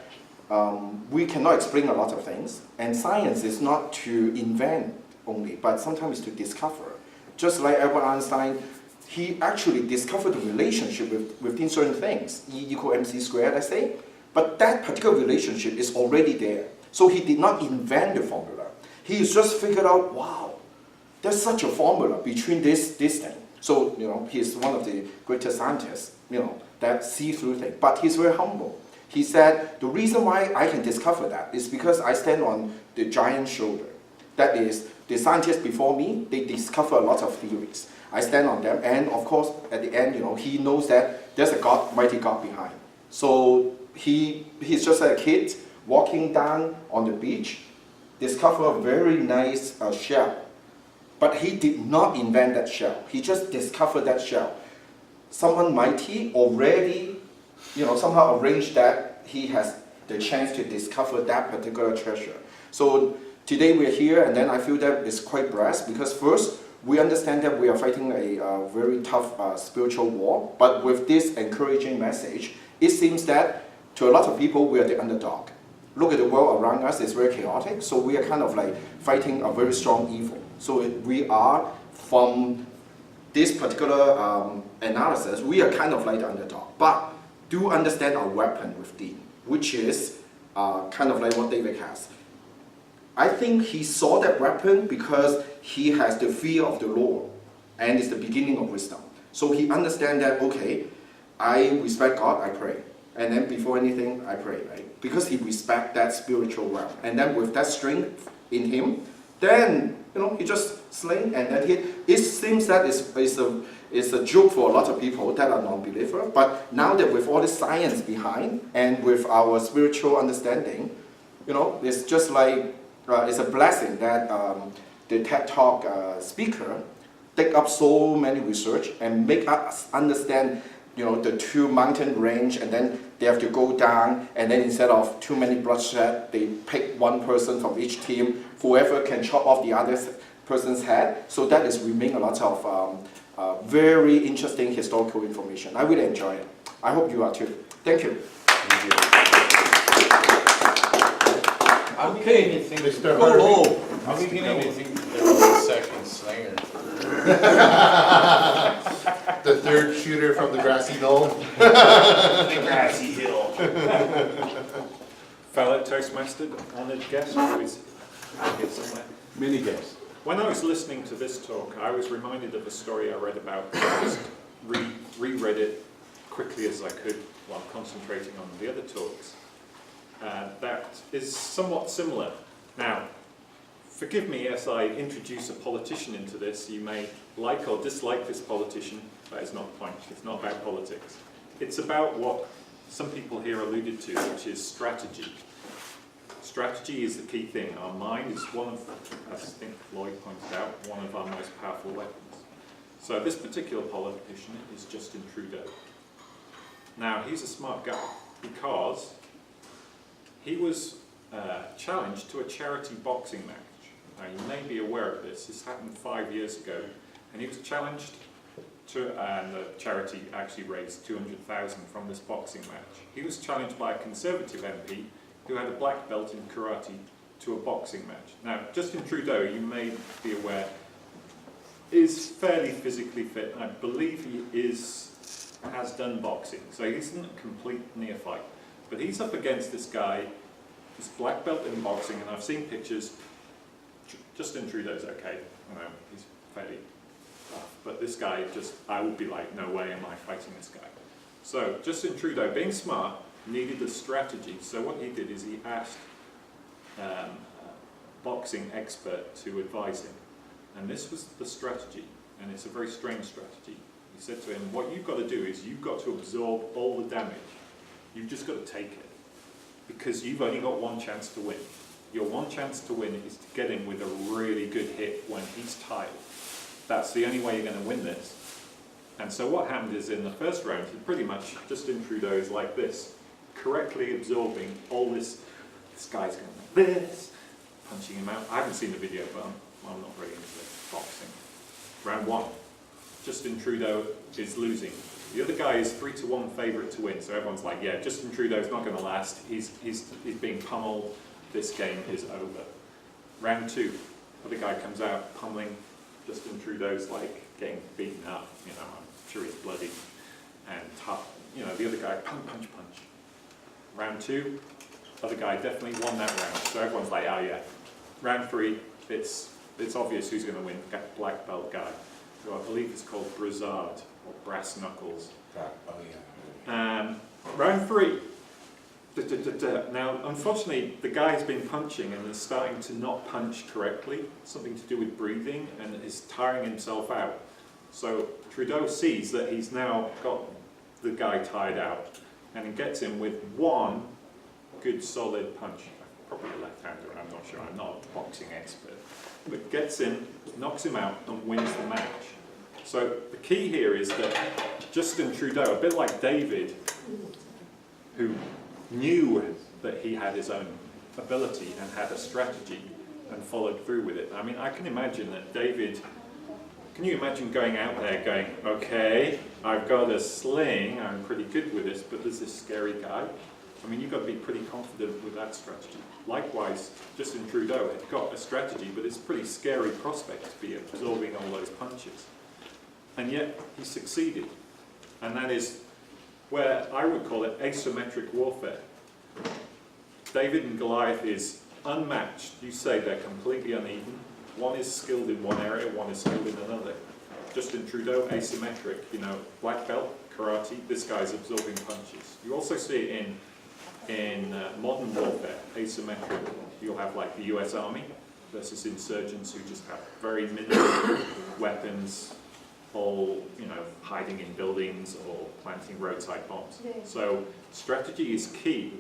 [SPEAKER 6] we cannot explain a lot of things. And science is not to invent only, but sometimes to discover. Just like Albert Einstein, he actually discovered the relationship within certain things, E=mc², let's say. But that particular relationship is already there. So he did not invent the formula. He just figured out, wow, there's such a formula between this thing. So, he's one of the greatest scientists, that see through thing. But he's very humble. He said, the reason why I can discover that is because I stand on the giant's shoulder. That is, the scientists before me, they discover a lot of theories. I stand on them, and of course, at the end, he knows that there's a God, mighty God behind. So he's just a kid walking down on the beach, discover a very nice shell. But he did not invent that shell. He just discovered that shell. Someone mighty already, somehow arranged that he has the chance to discover that particular treasure. So today we're here, and then I feel that it's quite blessed because first, we understand that we are fighting a very tough spiritual war, but with this encouraging message, it seems that to a lot of people, we are the underdog. Look at the world around us, it's very chaotic, so we are kind of like fighting a very strong evil. So we are, from this particular analysis, we are kind of like the underdog. But do understand our weapon within, which is kind of like what David has. I think he saw that weapon because he has the fear of the Lord, and it's the beginning of wisdom. So he understands that, okay, I respect God, I pray. And then before anything, I pray, right? Because he respects that spiritual realm. And then with that strength in him, then, he just sling, and then it seems that it's a joke for a lot of people that are non-believer. But now that with all the science behind, and with our spiritual understanding, it's just like, it's a blessing that the TED Talk speaker take up so many research and make us understand, the two mountain range, and then they have to go down, and then instead of too many bloodshed, they pick one person from each team, whoever can chop off the other person's head. So that is remain a lot of very interesting historical information. I really enjoy it. I hope you are too. Thank you.
[SPEAKER 5] Thank you.
[SPEAKER 4] Okay,
[SPEAKER 3] Mr.
[SPEAKER 4] go
[SPEAKER 3] Harvey.
[SPEAKER 4] home.
[SPEAKER 5] How are we beginning to think that there was a second slinger?
[SPEAKER 3] The third shooter from the grassy knoll.
[SPEAKER 5] The grassy hill.
[SPEAKER 7] Fellow Toastmaster, honoured guest, who is here somewhere.
[SPEAKER 3] Many guests.
[SPEAKER 7] When I was listening to this talk, I was reminded of a story I read about. I just reread it quickly as I could while concentrating on the other talks. That is somewhat similar. Now, forgive me as I introduce a politician into this. You may like or dislike this politician. That is not the point. It's not about politics. It's about what some people here alluded to, which is strategy. Strategy is the key thing. Our mind is one of, as I think Lloyd pointed out, one of our most powerful weapons. So this particular politician is Justin Trudeau. Now, he's a smart guy because he was challenged to a charity boxing match. Now, you may be aware of this. This happened 5 years ago, and he was challenged to, and the charity actually raised $200,000 from this boxing match. He was challenged by a Conservative MP who had a black belt in karate to a boxing match. Now, Justin Trudeau, you may be aware, is fairly physically fit, and I believe he has done boxing, so he isn't a complete neophyte. But he's up against this guy, this black belt in boxing, and I've seen pictures. Justin Trudeau's okay, he's fairly tough, but this guy I would be like, no way am I fighting this guy. So Justin Trudeau, being smart, needed a strategy. So what he did is he asked a boxing expert to advise him. And this was the strategy, and it's a very strange strategy. He said to him, what you've got to do is you've got to absorb all the damage. You've just got to take it, because you've only got one chance to win. Your one chance to win is to get him with a really good hit when he's tired. That's the only way you're going to win this. And so what happened is in the first round, he pretty much, Justin Trudeau is like this, correctly absorbing all this. This guy's going like this, punching him out. I haven't seen the video, but I'm not very into boxing. Round 1, Justin Trudeau is losing. The other guy is 3-1 favourite to win, so everyone's like, yeah, Justin Trudeau's not going to last. He's being pummeled. This game is over. Round 2, other guy comes out pummeling. Justin Trudeau's like getting beaten up. You know, I'm sure he's bloody and tough. You know, the other guy punch. Round 2, other guy definitely won that round. So everyone's like, oh yeah. Round 3, it's obvious who's going to win. Black belt guy, who I believe is called Brazard or Brass Knuckles. Round 3. Now, unfortunately, the guy's been punching and is starting to not punch correctly, something to do with breathing, and is tiring himself out. So Trudeau sees that he's now got the guy tired out, and he gets him with one good solid punch. Probably a left-hander, I'm not sure, I'm not a boxing expert. But gets him, knocks him out, and wins the match. So the key here is that Justin Trudeau, a bit like David, who knew that he had his own ability and had a strategy and followed through with it. I mean, I can imagine that David, can you imagine going out there going, okay, I've got a sling, I'm pretty good with this, but there's this scary guy. I mean, you've got to be pretty confident with that strategy. Likewise, Justin Trudeau had got a strategy, but it's a pretty scary prospect to be absorbing all those punches. And yet, he succeeded. And that is where I would call it asymmetric warfare. David and Goliath is unmatched. You say they're completely uneven. One is skilled in one area, one is skilled in another. Justin Trudeau, asymmetric, you know, black belt, karate, this guy's absorbing punches. You also see it in modern warfare, asymmetric. You'll have like the US Army versus insurgents who just have very minimal weapons, all, you know, hiding in buildings or planting roadside bombs. So strategy is key,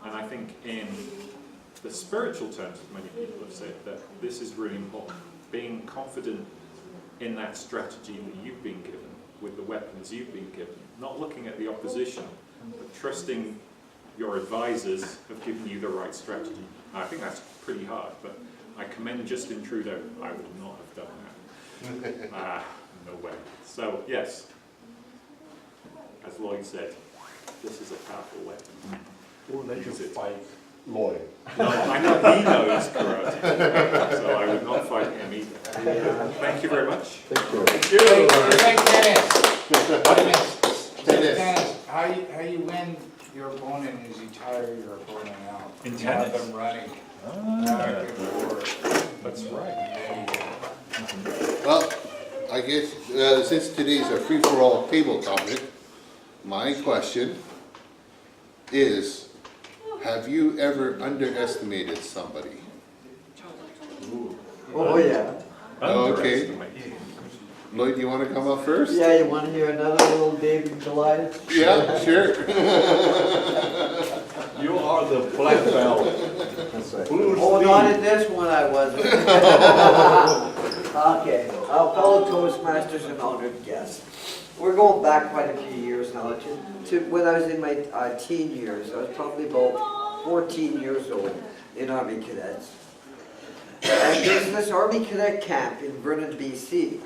[SPEAKER 7] and I think in the spiritual terms, many people have said that this is really important. Being confident in that strategy that you've been given, with the weapons you've been given, not looking at the opposition, but trusting your advisors have given you the right strategy. I think that's pretty hard, but I commend Justin Trudeau. I would not have done that. No way. So, yes, as Lloyd said, this is a powerful weapon.
[SPEAKER 3] We'll let you fight Lloyd.
[SPEAKER 7] No, I know he knows karate, so I would not fight him either. Thank you very much.
[SPEAKER 3] Thank you.
[SPEAKER 7] Thank you.
[SPEAKER 8] Dennis, how you win your opponent is you tire your opponent out.
[SPEAKER 7] In
[SPEAKER 8] You
[SPEAKER 7] tennis?
[SPEAKER 8] have them running.
[SPEAKER 7] That's right.
[SPEAKER 3] Well, I guess since today's a free-for-all table topic, my question is, have you ever underestimated somebody?
[SPEAKER 2] Oh, yeah.
[SPEAKER 3] Okay. Lloyd, you want to come up first?
[SPEAKER 2] Yeah, you want to hear another little David and Goliath?
[SPEAKER 3] Yeah, sure.
[SPEAKER 9] You are the black belt.
[SPEAKER 2] Oh, not in this one I wasn't. Okay, fellow Toastmasters and honored guests. We're going back quite a few years now to when I was in my teen years. I was probably about 14 years old in Army Cadets. And there's this Army Cadet camp in Vernon, BC.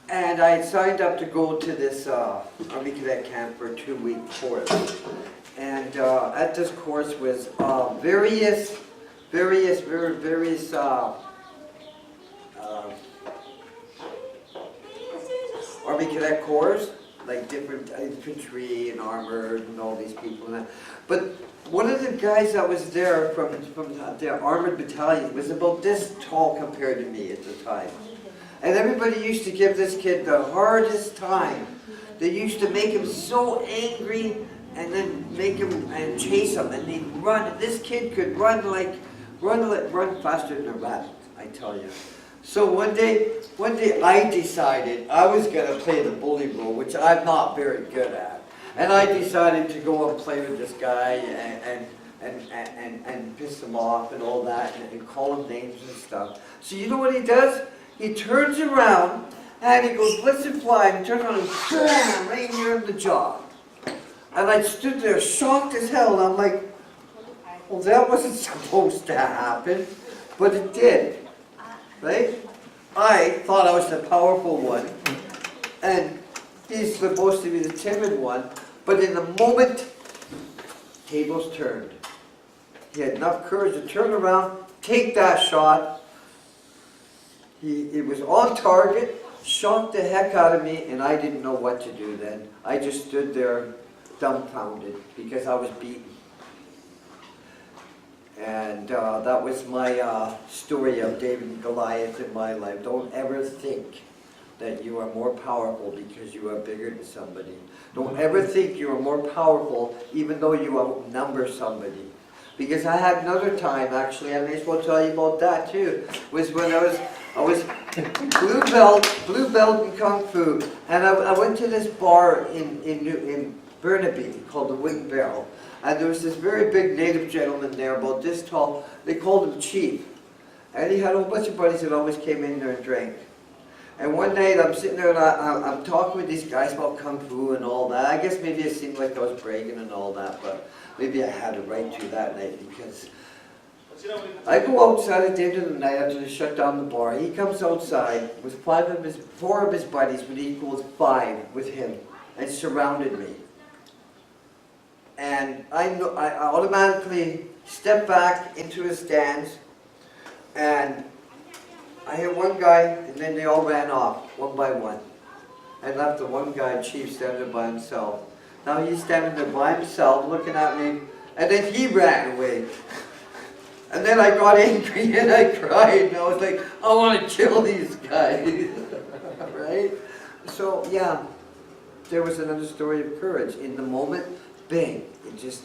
[SPEAKER 2] And I had signed up to go to this Army Cadet camp for a 2-week course. And at this course was various Army Cadet Corps, like different infantry and armored and all these people and that. But one of the guys that was there from the armored battalion was about this tall compared to me at the time. And everybody used to give this kid the hardest time They used to make him so angry and then make him and chase him, and he'd run. And this kid could run faster than a rabbit, I tell you. So one day I decided I was going to play the bully role, which I'm not very good at. And I decided to go and play with this guy and piss him off and all that, and call him names and stuff. So you know what he does? He turns around and he goes, listen, fly, and he turns around and bam, right here in the jaw. And I stood there shocked as hell, and I'm like, well, that wasn't supposed to happen, but it did, right? I thought I was the powerful one, and he's supposed to be the timid one, but in the moment, tables turned. He had enough courage to turn around, take that shot. It was on target, shocked the heck out of me, and I didn't know what to do then. I just stood there dumbfounded because I was beaten. And that was my story of David and Goliath in my life. Don't ever think that you are more powerful because you are bigger than somebody. Don't ever think you are more powerful even though you outnumber somebody. Because I had another time, actually, I may as well tell you about that too, was when I was blue belt in Kung Fu, and I went to this bar in Burnaby called the Wooden Barrel, and there was this very big native gentleman there, about this tall. They called him Chief, and he had a whole bunch of buddies that always came in there and drank. And one night I'm sitting there and I'm talking with these guys about Kung Fu and all that. I guess maybe it seemed like I was bragging and all that, but maybe I had a right to that night, because I go outside at the end of the night after they shut down the bar. He comes outside with four of his buddies, but he equals 5 with him, and surrounded me. And I automatically stepped back into his stance, and I hit one guy, and then they all ran off, one by one. I left the one guy, Chief, standing there by himself. Now he's standing there by himself, looking at me, and then he ran away. And then I got angry and I cried, and I was like, I want to kill these guys, right? So yeah, there was another story of courage. In the moment, bang, it just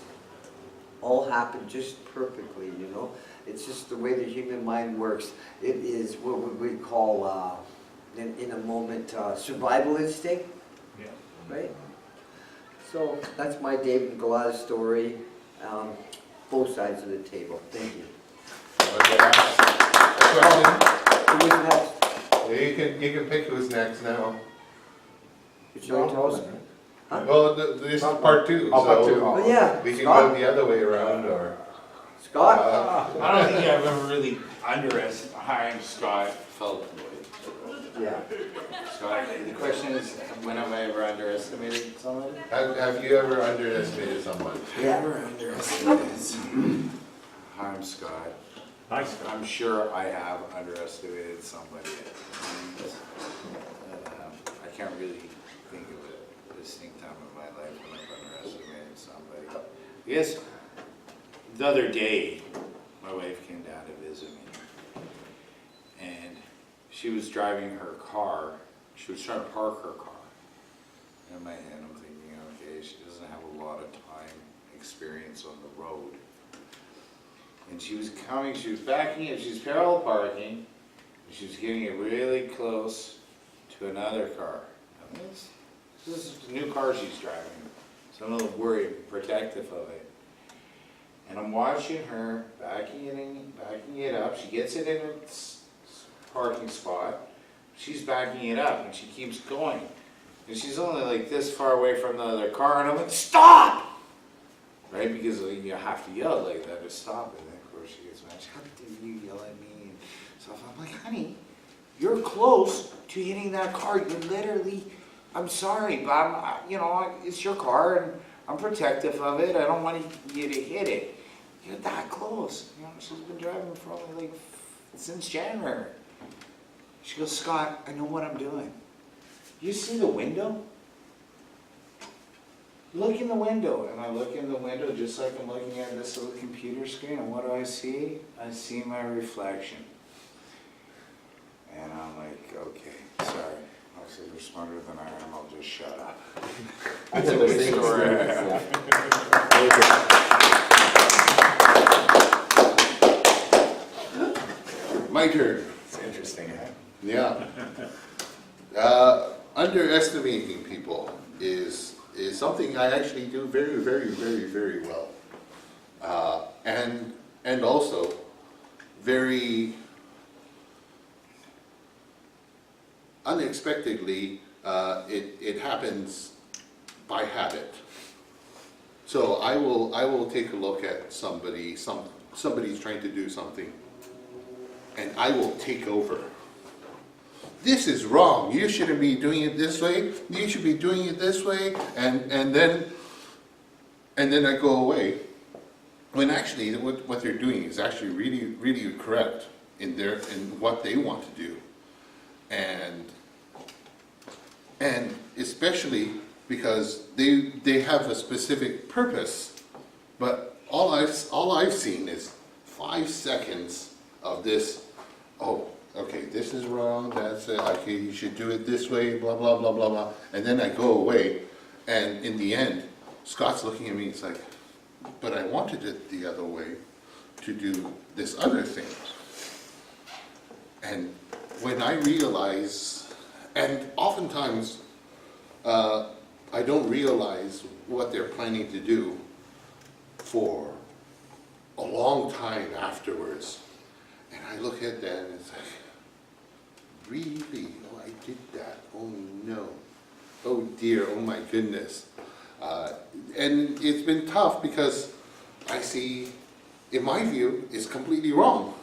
[SPEAKER 2] all happened just perfectly, you know? It's just the way the human mind works. It is what we call, in a moment, survival instinct,
[SPEAKER 7] Yeah.
[SPEAKER 2] right? So that's my David and Goliath story, both sides of the table. Thank you.
[SPEAKER 3] Okay. Question?
[SPEAKER 2] Who was next?
[SPEAKER 3] Yeah, you can pick who's next now.
[SPEAKER 2] Should I tell us? Huh?
[SPEAKER 3] Well, this is part 2,
[SPEAKER 6] Oh, part
[SPEAKER 3] so
[SPEAKER 6] two.
[SPEAKER 2] Oh, yeah.
[SPEAKER 3] we can
[SPEAKER 2] Scott?
[SPEAKER 3] go the other way around, or...
[SPEAKER 2] Scott?
[SPEAKER 5] I don't think I've ever really underestimated. Hi, I'm Scott Feldboy.
[SPEAKER 2] Yeah.
[SPEAKER 5] Scott, the question is, when have I ever underestimated somebody?
[SPEAKER 3] Have you ever underestimated someone?
[SPEAKER 2] Yeah.
[SPEAKER 5] Never underestimated somebody. Hi, I'm Scott.
[SPEAKER 7] Hi, Scott.
[SPEAKER 5] I'm sure I have underestimated somebody. I can't really think of a distinct time in my life when I've underestimated somebody. I guess the other day, my wife came down to visit me, and she was driving her car. She was trying to park her car. In my head, I'm thinking, okay, she doesn't have a lot of time experience on the road. And she was coming, she was backing it, she was parallel parking, and she was getting it really close to another car. And this is a new car she's driving, so I'm a little worried, protective of it. And I'm watching her backing it up. She gets it in its parking spot. She's backing it up, and she keeps going. And she's only like this far away from the other car, and I'm like, stop! Right, because you have to yell like that to stop it. And of course she gets mad. How dare you yell at me? And stuff. I'm like, honey, you're close to hitting that car. You're literally, I'm sorry, but it's your car, and I'm protective of it. I don't want you to hit it. You're that close. She's been driving for only since January. She goes, Scott, I know what I'm doing. You see the window? Look in the window. And I look in the window just like I'm looking at this little computer screen. And what do I see? I see my reflection. And I'm like, okay, sorry. I'll say you're smarter than I am, I'll just shut up.
[SPEAKER 6] That's
[SPEAKER 5] a
[SPEAKER 6] the same
[SPEAKER 5] story.
[SPEAKER 3] My turn.
[SPEAKER 5] It's interesting, huh?
[SPEAKER 3] Yeah. Underestimating people is something I actually do very, very, very, very well. And also very unexpectedly, it happens by habit. So I will take a look at somebody's trying to do something, and I will take over. This is wrong. You shouldn't be doing it this way. You should be doing it this way, and then I go away. When actually what they're doing is actually really, really correct in what they want to do, and especially because they have a specific purpose. But all I've seen is 5 seconds of this. Oh, okay, this is wrong. That's it. Okay, you should do it this way. Blah blah blah blah blah. And then I go away, and in the end, Scott's looking at me. It's like, but I wanted it the other way, to do this other thing. And when I realize, and oftentimes I don't realize what they're planning to do for a long time afterwards. And I look at that and it's like, really? Oh, I did that. Oh no. Oh dear, oh my goodness. And it's been tough because I see, in my view, it's completely wrong.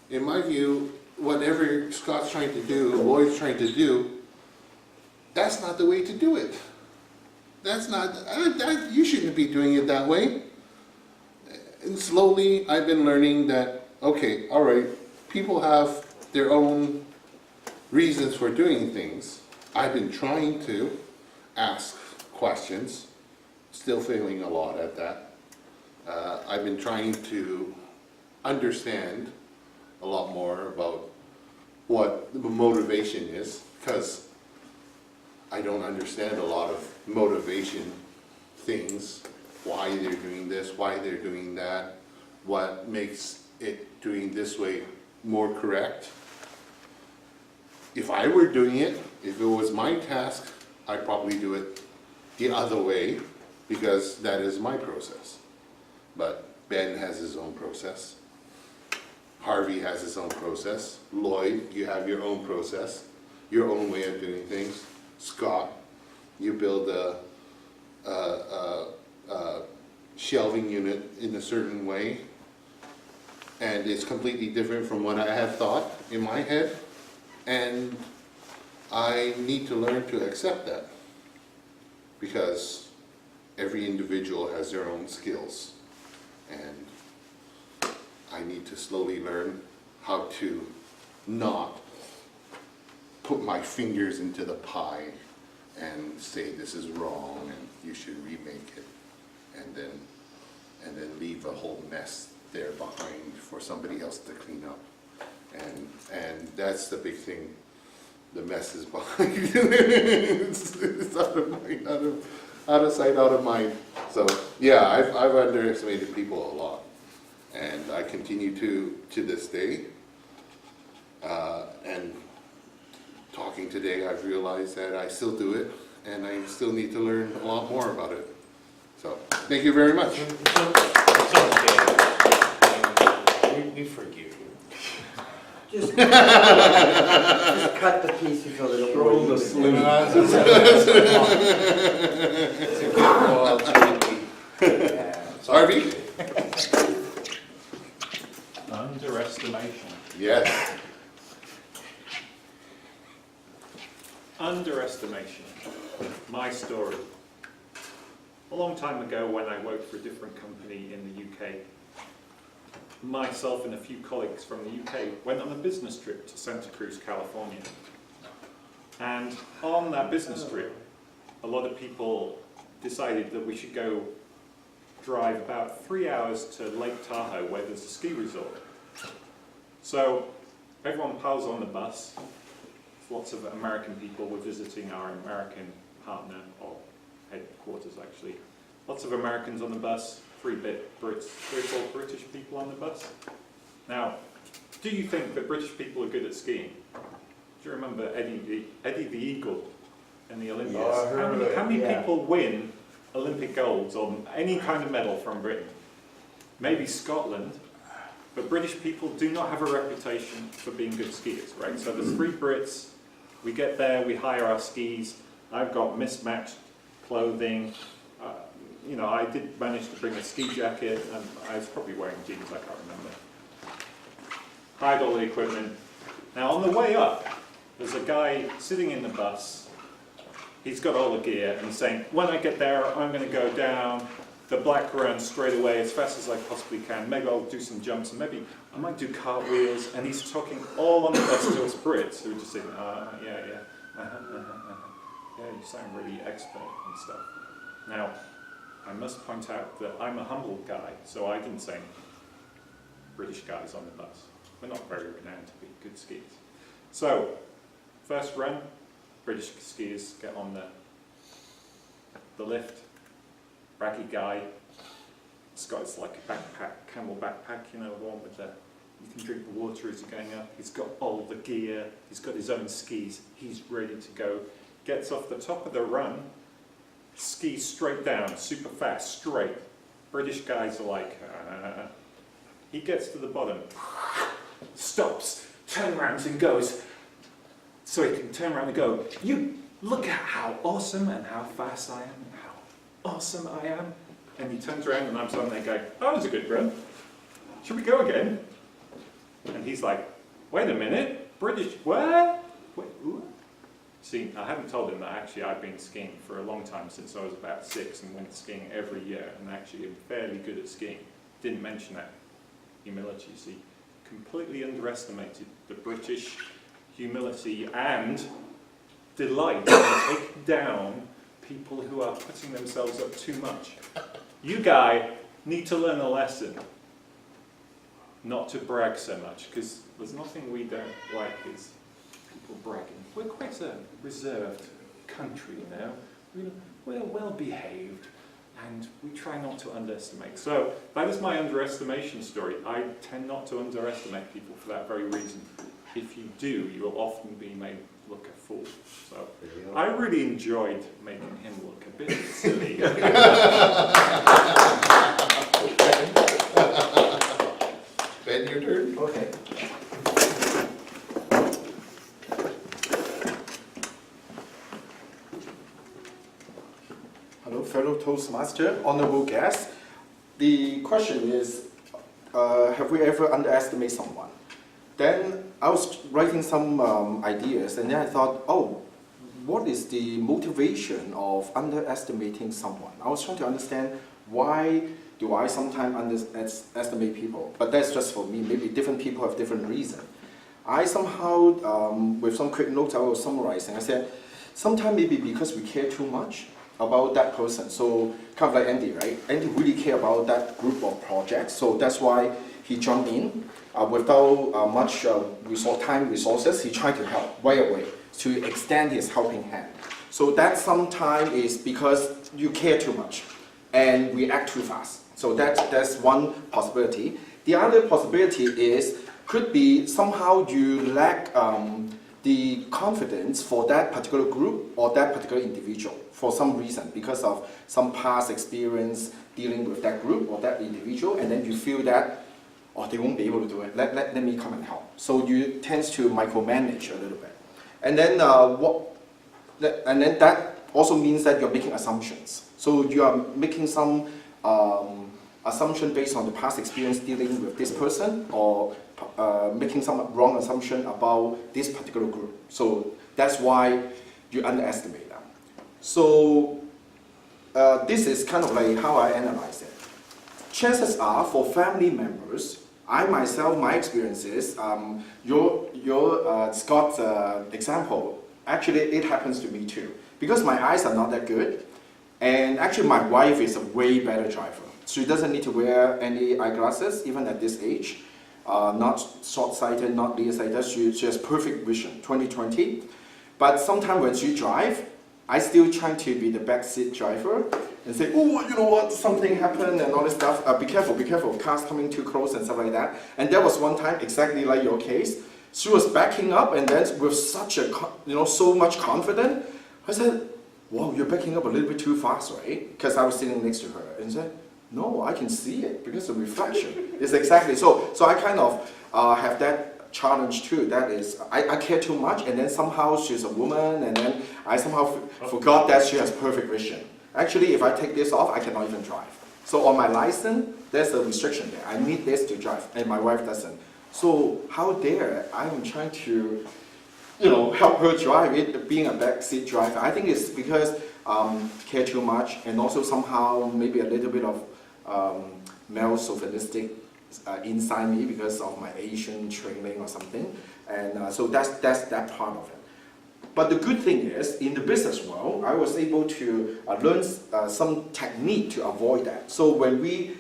[SPEAKER 3] In my view, whatever Scott's trying to do, Lloyd's trying to do, that's not the way to do it. That's not, you shouldn't be doing it that way. And slowly I've been learning that, okay, all right, people have their own reasons for doing things. I've been trying to ask questions, still failing a lot at that. I've been trying to understand a lot more about what the motivation is, because I don't understand a lot of motivation things, why they're doing this, why they're doing that, what makes it doing this way more correct. If I were doing it, if it was my task, I'd probably do it the other way, because that is my process. But Ben has his own process. Harvey has his own process. Lloyd, you have your own process, your own way of doing things. Scott, you build a shelving unit in a certain way, and it's completely different from what I had thought in my head, and I need to learn to accept that, because every individual has their own skills, and I need to slowly learn how to not put my fingers into the pie and say this is wrong and you should remake it, and then leave a whole mess there behind for somebody else to clean up. And that's the big thing. The mess is behind. It's out of mind, out of sight, out of mind. So yeah, I've underestimated people a lot, and I continue to this day. And talking today, I've realized that I still do it, and I still need to learn a lot more about it. So thank you very much.
[SPEAKER 5] It's okay. We forgive you.
[SPEAKER 2] Just cut the pieces a little
[SPEAKER 9] Throw
[SPEAKER 2] more.
[SPEAKER 9] the sling.
[SPEAKER 5] It's a good call, Julie. Yeah, it's all
[SPEAKER 3] Harvey?
[SPEAKER 7] Underestimation.
[SPEAKER 3] Yes.
[SPEAKER 7] Underestimation. My story. A long time ago, when I worked for a different company in the UK, myself and a few colleagues from the UK went on a business trip to Santa Cruz, California. And on that business trip, a lot of people decided that we should go drive about 3 hours to Lake Tahoe, where there's a ski resort. So everyone piles on the bus, lots of American people were visiting our American partner, or headquarters actually. Lots of Americans on the bus, 3 or 4 British people on the bus. Now, do you think that British people are good at skiing? Do you remember Eddie the Eagle in the Olympics?
[SPEAKER 9] Oh, I heard of it,
[SPEAKER 7] how many
[SPEAKER 9] yeah.
[SPEAKER 7] people win Olympic golds or any kind of medal from Britain? Maybe Scotland, but British people do not have a reputation for being good skiers, right? So there's 3 Brits, we get there, we hire our skis, I've got mismatched clothing, you know, I did manage to bring a ski jacket, and I was probably wearing jeans, I can't remember. Hired all the equipment. Now on the way up, there's a guy sitting in the bus, he's got all the gear, and he's saying, when I get there, I'm going to go down the black run straight away as fast as I possibly can. Maybe I'll do some jumps, and maybe I might do cartwheels. And he's talking all on the bus to us Brits who are just saying, yeah, you sound really expert and stuff. Now, I must point out that I'm a humble guy, so I didn't say British guys on the bus. We're not very renowned to be good skiers. So, first run, British skiers get on the lift. Raggy guy. It's got his like a backpack, camel backpack, you know, the one with the, you can drink the water as you're going up. He's got all the gear, he's got his own skis, he's ready to go. Gets off the top of the run, skis straight down, super fast, straight. British guys are like, He gets to the bottom, stops, turns around and goes, so he can turn around and go, you look at how awesome and how fast I am. Awesome I am. And he turns around and I'm suddenly going, that was a good run. Should we go again? And he's like, wait a minute, British, what? Wait, what? See, I haven't told him that actually I've been skiing for a long time, since I was about 6, and went skiing every year, and actually am fairly good at skiing. Didn't mention that humility, see. Completely underestimated the British humility and delight in taking down people who are putting themselves up too much. You guys need to learn a lesson not to brag so much, because there's nothing we don't like is people bragging. We're quite a reserved country now. We're well behaved and we try not to underestimate. So that is my underestimation story. I tend not to underestimate people for that very reason. If you do, you will often be made look a fool. So I really enjoyed making him look a bit silly.
[SPEAKER 3] Ben, your turn.
[SPEAKER 6] Okay. Hello, fellow Toastmaster, honorable guests. The question is, have we ever underestimated someone? Then I was writing some ideas, and then I thought, oh, what is the motivation of underestimating someone? I was trying to understand why do I sometimes underestimate people, but that's just for me. Maybe different people have different reasons. I somehow, with some quick notes I was summarizing, I said, sometimes maybe because we care too much about that person. So kind of like Andy, right? Andy really care about that group of projects, so that's why he jumped in. Without much resources, he tried to help right away to extend his helping hand. So that sometimes is because you care too much and react too fast. So that's one possibility. The other possibility is, could be somehow you lack the confidence for that particular group or that particular individual for some reason, because of some past experience dealing with that group or that individual, and then you feel that, oh, they won't be able to do it, let me come and help. So you tend to micromanage a little bit. And then that also means that you're making assumptions. So you are making some assumption based on the past experience dealing with this person, or making some wrong assumption about this particular group. So that's why you underestimate them. So this is kind of like how I analyze it. Chances are, for family members, I myself, my experiences, your Scott's example, actually it happens to me too. Because my eyes are not that good, and actually my wife is a way better driver. She doesn't need to wear any eyeglasses, even at this age. Not short-sighted, not nearsighted, she has perfect vision, 20/20. But sometimes when she drive, I still try to be the backseat driver and say, oh, you know what, something happened and all this stuff. Be careful, cars coming too close and stuff like that. And there was one time, exactly like your case, she was backing up and then with such a, so much confidence, I said, wow, you're backing up a little bit too fast, right? Because I was sitting next to her and said, no, I can see it because of reflection. It's exactly so. So I kind of have that challenge too. That is, I care too much, and then somehow she's a woman, and then I somehow forgot that she has perfect vision. Actually, if I take this off, I cannot even drive. So on my license, there's a restriction there. I need this to drive, and my wife doesn't. So how dare I'm trying to, help her drive it, being a backseat driver. I think it's because care too much, and also somehow maybe a little bit of male chauvinistic inside me because of my Asian training or something, and so that's that part of it. But the good thing is, in the business world, I was able to learn some technique to avoid that. So when we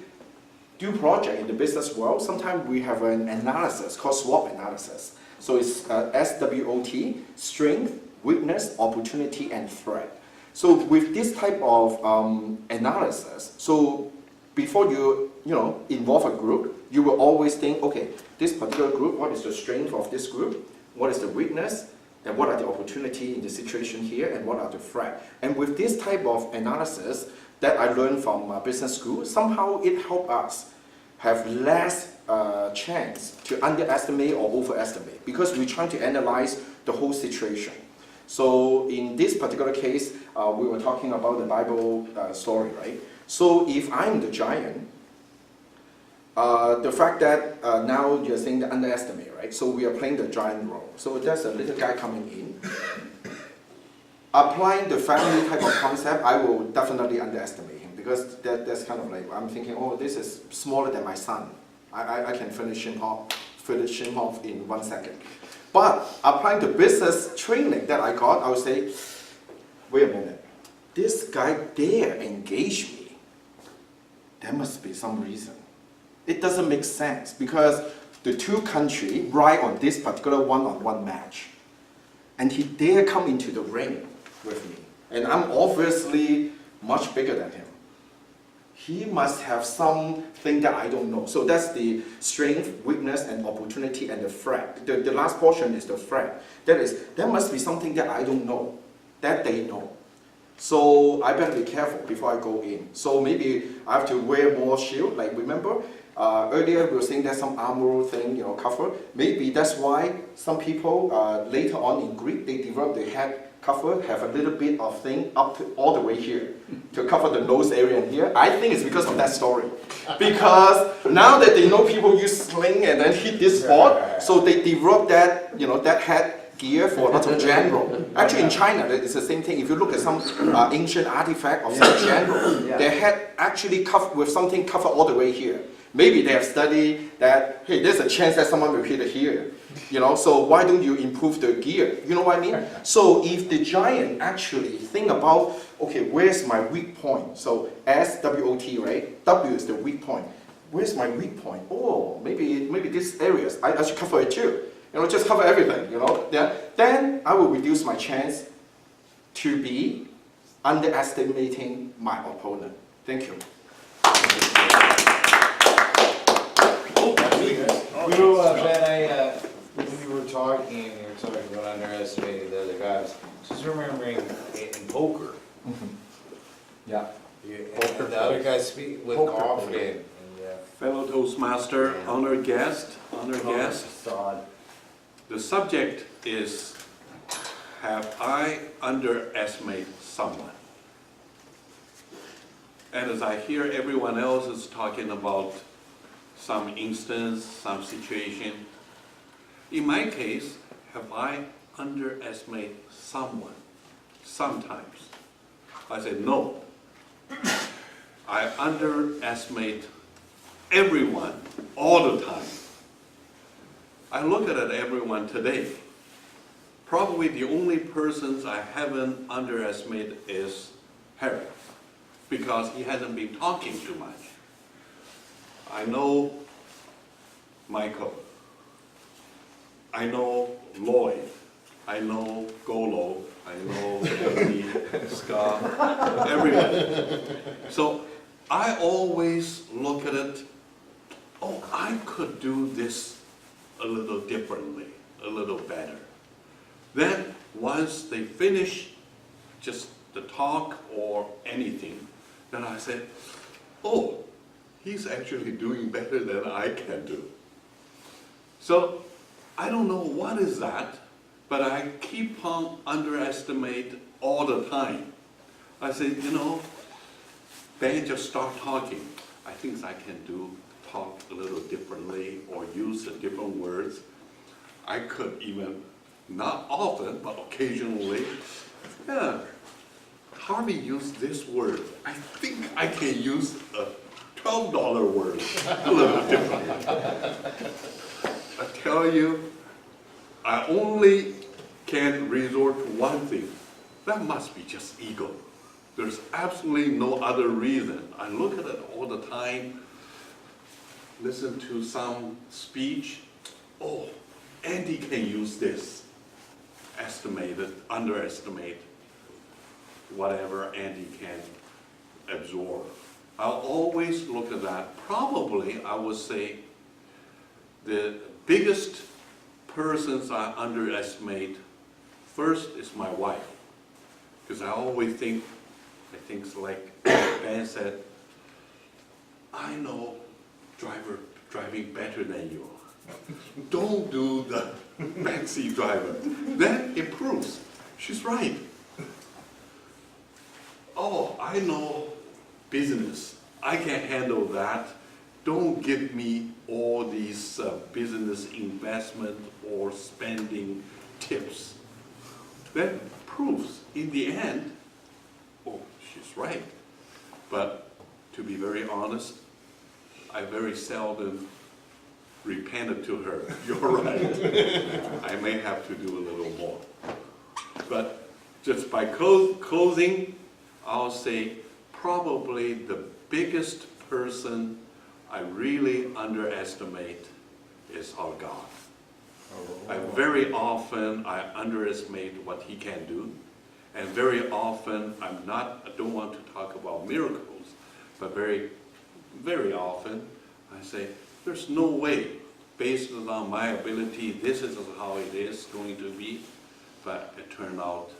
[SPEAKER 6] do project in the business world, sometimes we have an analysis called SWOT analysis. So it's SWOT, strength, weakness, opportunity, and threat. So with this type of analysis, so before you involve a group, you will always think, okay, this particular group, what is the strength of this group? What is the weakness? And what are the opportunities in the situation here? And what are the threats? And with this type of analysis that I learned from business school, somehow it helped us have less chance to underestimate or overestimate, because we're trying to analyze the whole situation. So in this particular case, we were talking about the Bible story, right? So if I'm the giant, the fact that now you're saying the underestimate, right? So we are playing the giant role. So there's a little guy coming in. Applying the family type of concept, I will definitely underestimate him, because that's kind of like, I'm thinking, oh, this is smaller than my son. I can finish him off in 1 second. But applying the business training that I got, I would say, wait a minute, this guy dare engage me. There must be some reason. It doesn't make sense, because the two countries ride on this particular one-on-one match. And he dare come into the ring with me. And I'm obviously much bigger than him. He must have something that I don't know. So that's the strength, weakness, and opportunity, and the threat. The last portion is the threat. That is, there must be something that I don't know, that they know. So I better be careful before I go in. So maybe I have to wear more shield. Like, remember, earlier we were saying there's some armor thing, cover. Maybe that's why some people later on in Greek, they developed the head cover, have a little bit of thing up to all the way here to cover the nose area in here. I think it's because of that story. Because now that they know people use sling and then hit this spot, so they developed that, that head gear for lots of general. Actually in China, it's the same thing. If you look at some ancient artifact of some general, their head actually covered with something covered all the way here. Maybe they have studied that, hey, there's a chance that someone will hit it here. So why don't you improve the gear? You know what I mean? So if the giant actually think about, okay, where's my weak point? So SWOT, right? W is the weak point. Where's my weak point? Oh, maybe this areas, I should cover it too. Just cover everything, Then I will reduce my chance to be underestimating my opponent. Thank you.
[SPEAKER 8] Ben, when you were talking, and you were talking about underestimating the other guys, just remembering in poker.
[SPEAKER 6] Yeah.
[SPEAKER 8] And the other guys speak with confidence.
[SPEAKER 4] Fellow Toastmaster, honored guest. The subject is, have I underestimated someone? And as I hear everyone else is talking about some instance, some situation, in my case, have I underestimated someone? Sometimes. I said no. I underestimate everyone all the time. I look at everyone today. Probably the only persons I haven't underestimated is Harry, because he hasn't been talking too much. I know Michael. I know Lloyd. I know Golo, I know Andy, Scott, everybody. So I always look at it, oh, I could do this a little differently, a little better. Then once they finish just the talk or anything, then I said, oh, he's actually doing better than I can do. So I don't know what is that, but I keep on underestimate all the time. I say, you know, Ben just start talking. I think I can talk a little differently or use the different words. I could even, not often, but occasionally, yeah, Harvey used this word. I think I can use a $12 word a little differently. I tell you, I only can resort to one thing. That must be just ego. There's absolutely no other reason. I look at it all the time, listen to some speech. Oh, Andy can use this. Estimate it, underestimate whatever Andy can absorb. I'll always look at that. Probably, I would say, the biggest persons I underestimate first is my wife. Because I always think, like Ben said, I know driving better than you. Don't do the backseat driver. Then it proves she's right. Oh, I know business. I can handle that. Don't give me all these business investment or spending tips. That proves in the end, oh, she's right. But to be very honest, I very seldom repented to her. You're right. I may have to do a little more. But just by closing, I'll say probably the biggest person I really underestimate is our God. Very often I underestimate what He can do, and very often I don't want to talk about miracles, but very, very often I say, there's no way, based on my ability, this is how it is going to be, but it turned out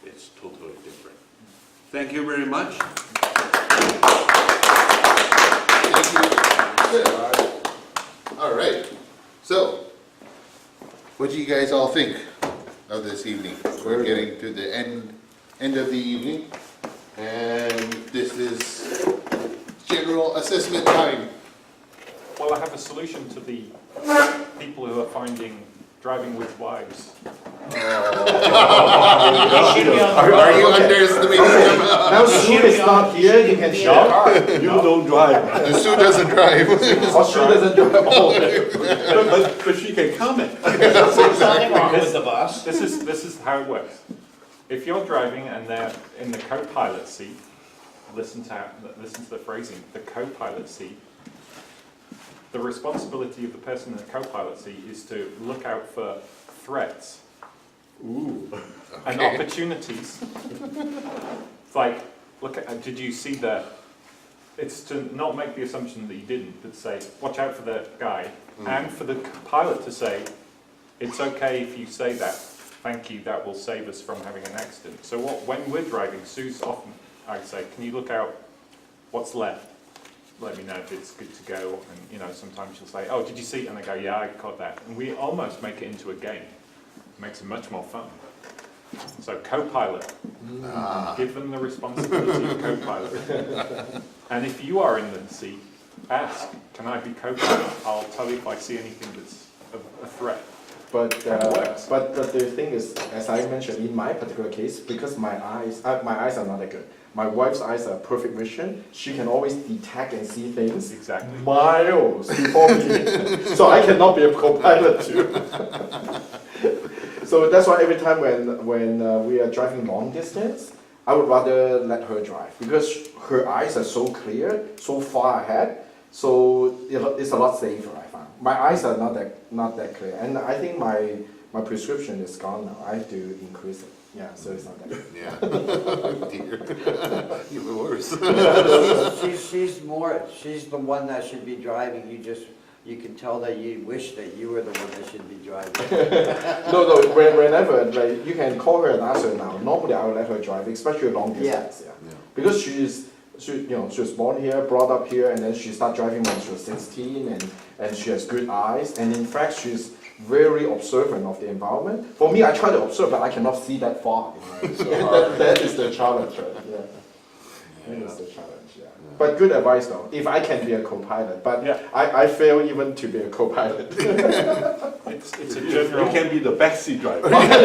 [SPEAKER 4] it's totally different. Thank you very much.
[SPEAKER 3] Thank you. All right. So, what do you guys all think of this evening? We're getting to the end of the evening, and this is general assessment time.
[SPEAKER 7] Well, I have a solution to the people who are finding driving with wives.
[SPEAKER 3] Are you underestimating them?
[SPEAKER 6] Now Sue is not here, you can share a car.
[SPEAKER 9] You don't drive.
[SPEAKER 3] The Sue doesn't drive.
[SPEAKER 6] Or Sue doesn't drive.
[SPEAKER 4] But she can comment.
[SPEAKER 8] There's nothing wrong with the bus.
[SPEAKER 7] This is how it works. If you're driving and they're in the co-pilot seat, listen to the phrasing, the co-pilot seat. The responsibility of the person in the co-pilot seat is to look out for threats and opportunities. It's like, did you see the? It's to not make the assumption that you didn't, but say, watch out for the guy, and for the pilot to say, it's okay if you say that. Thank you. That will save us from having an accident. So when we're driving, Sue's often, I'd say, can you look out? What's left? Let me know if it's good to go. And sometimes she'll say, "Oh, did you see it?" And I go, "Yeah, I caught that." And we almost make it into a game. It makes it much more fun. So co-pilot, give them the responsibility of co-pilot. And if you are in the seat, ask, "Can I be co-pilot?" I'll tell you if I see anything that's a threat.
[SPEAKER 6] But the thing is, as I mentioned, in my particular case, because my eyes are not that good. My wife's eyes are perfect vision. She can always detect and see things miles before me. So I cannot be a co-pilot too. So that's why every time when we are driving long distance, I would rather let her drive because her eyes are so clear, so far ahead. So it's a lot safer. I found my eyes are not that clear, and I think my prescription is gone now. I have to increase it. Yeah, so it's not that good.
[SPEAKER 3] Yeah. Dear. Even worse.
[SPEAKER 2] She's the one that should be driving. You can tell that you wish that you were the one that should be driving.
[SPEAKER 6] No, whenever, like, you can call her and ask her now. Normally I will let her drive, especially long distance. Yeah.
[SPEAKER 3] Yeah.
[SPEAKER 6] Because she was born here, brought up here, and then she started driving when she was 16, and she has good eyes, and in fact she's very observant of the environment. For me, I try to observe, but I cannot see that far.
[SPEAKER 3] Right, so
[SPEAKER 6] that is the challenge, right? Yeah. That is the challenge, yeah. But good advice though, if I can be a co-pilot, but
[SPEAKER 7] Yeah.
[SPEAKER 6] I fail even to be a co-pilot.
[SPEAKER 7] It's a general.
[SPEAKER 9] You can be the backseat driver.
[SPEAKER 6] Yeah,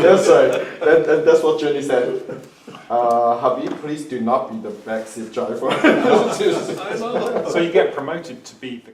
[SPEAKER 6] that's right. That's what Jenny said. Habib, please do not be the backseat driver.
[SPEAKER 7] So you get promoted to be the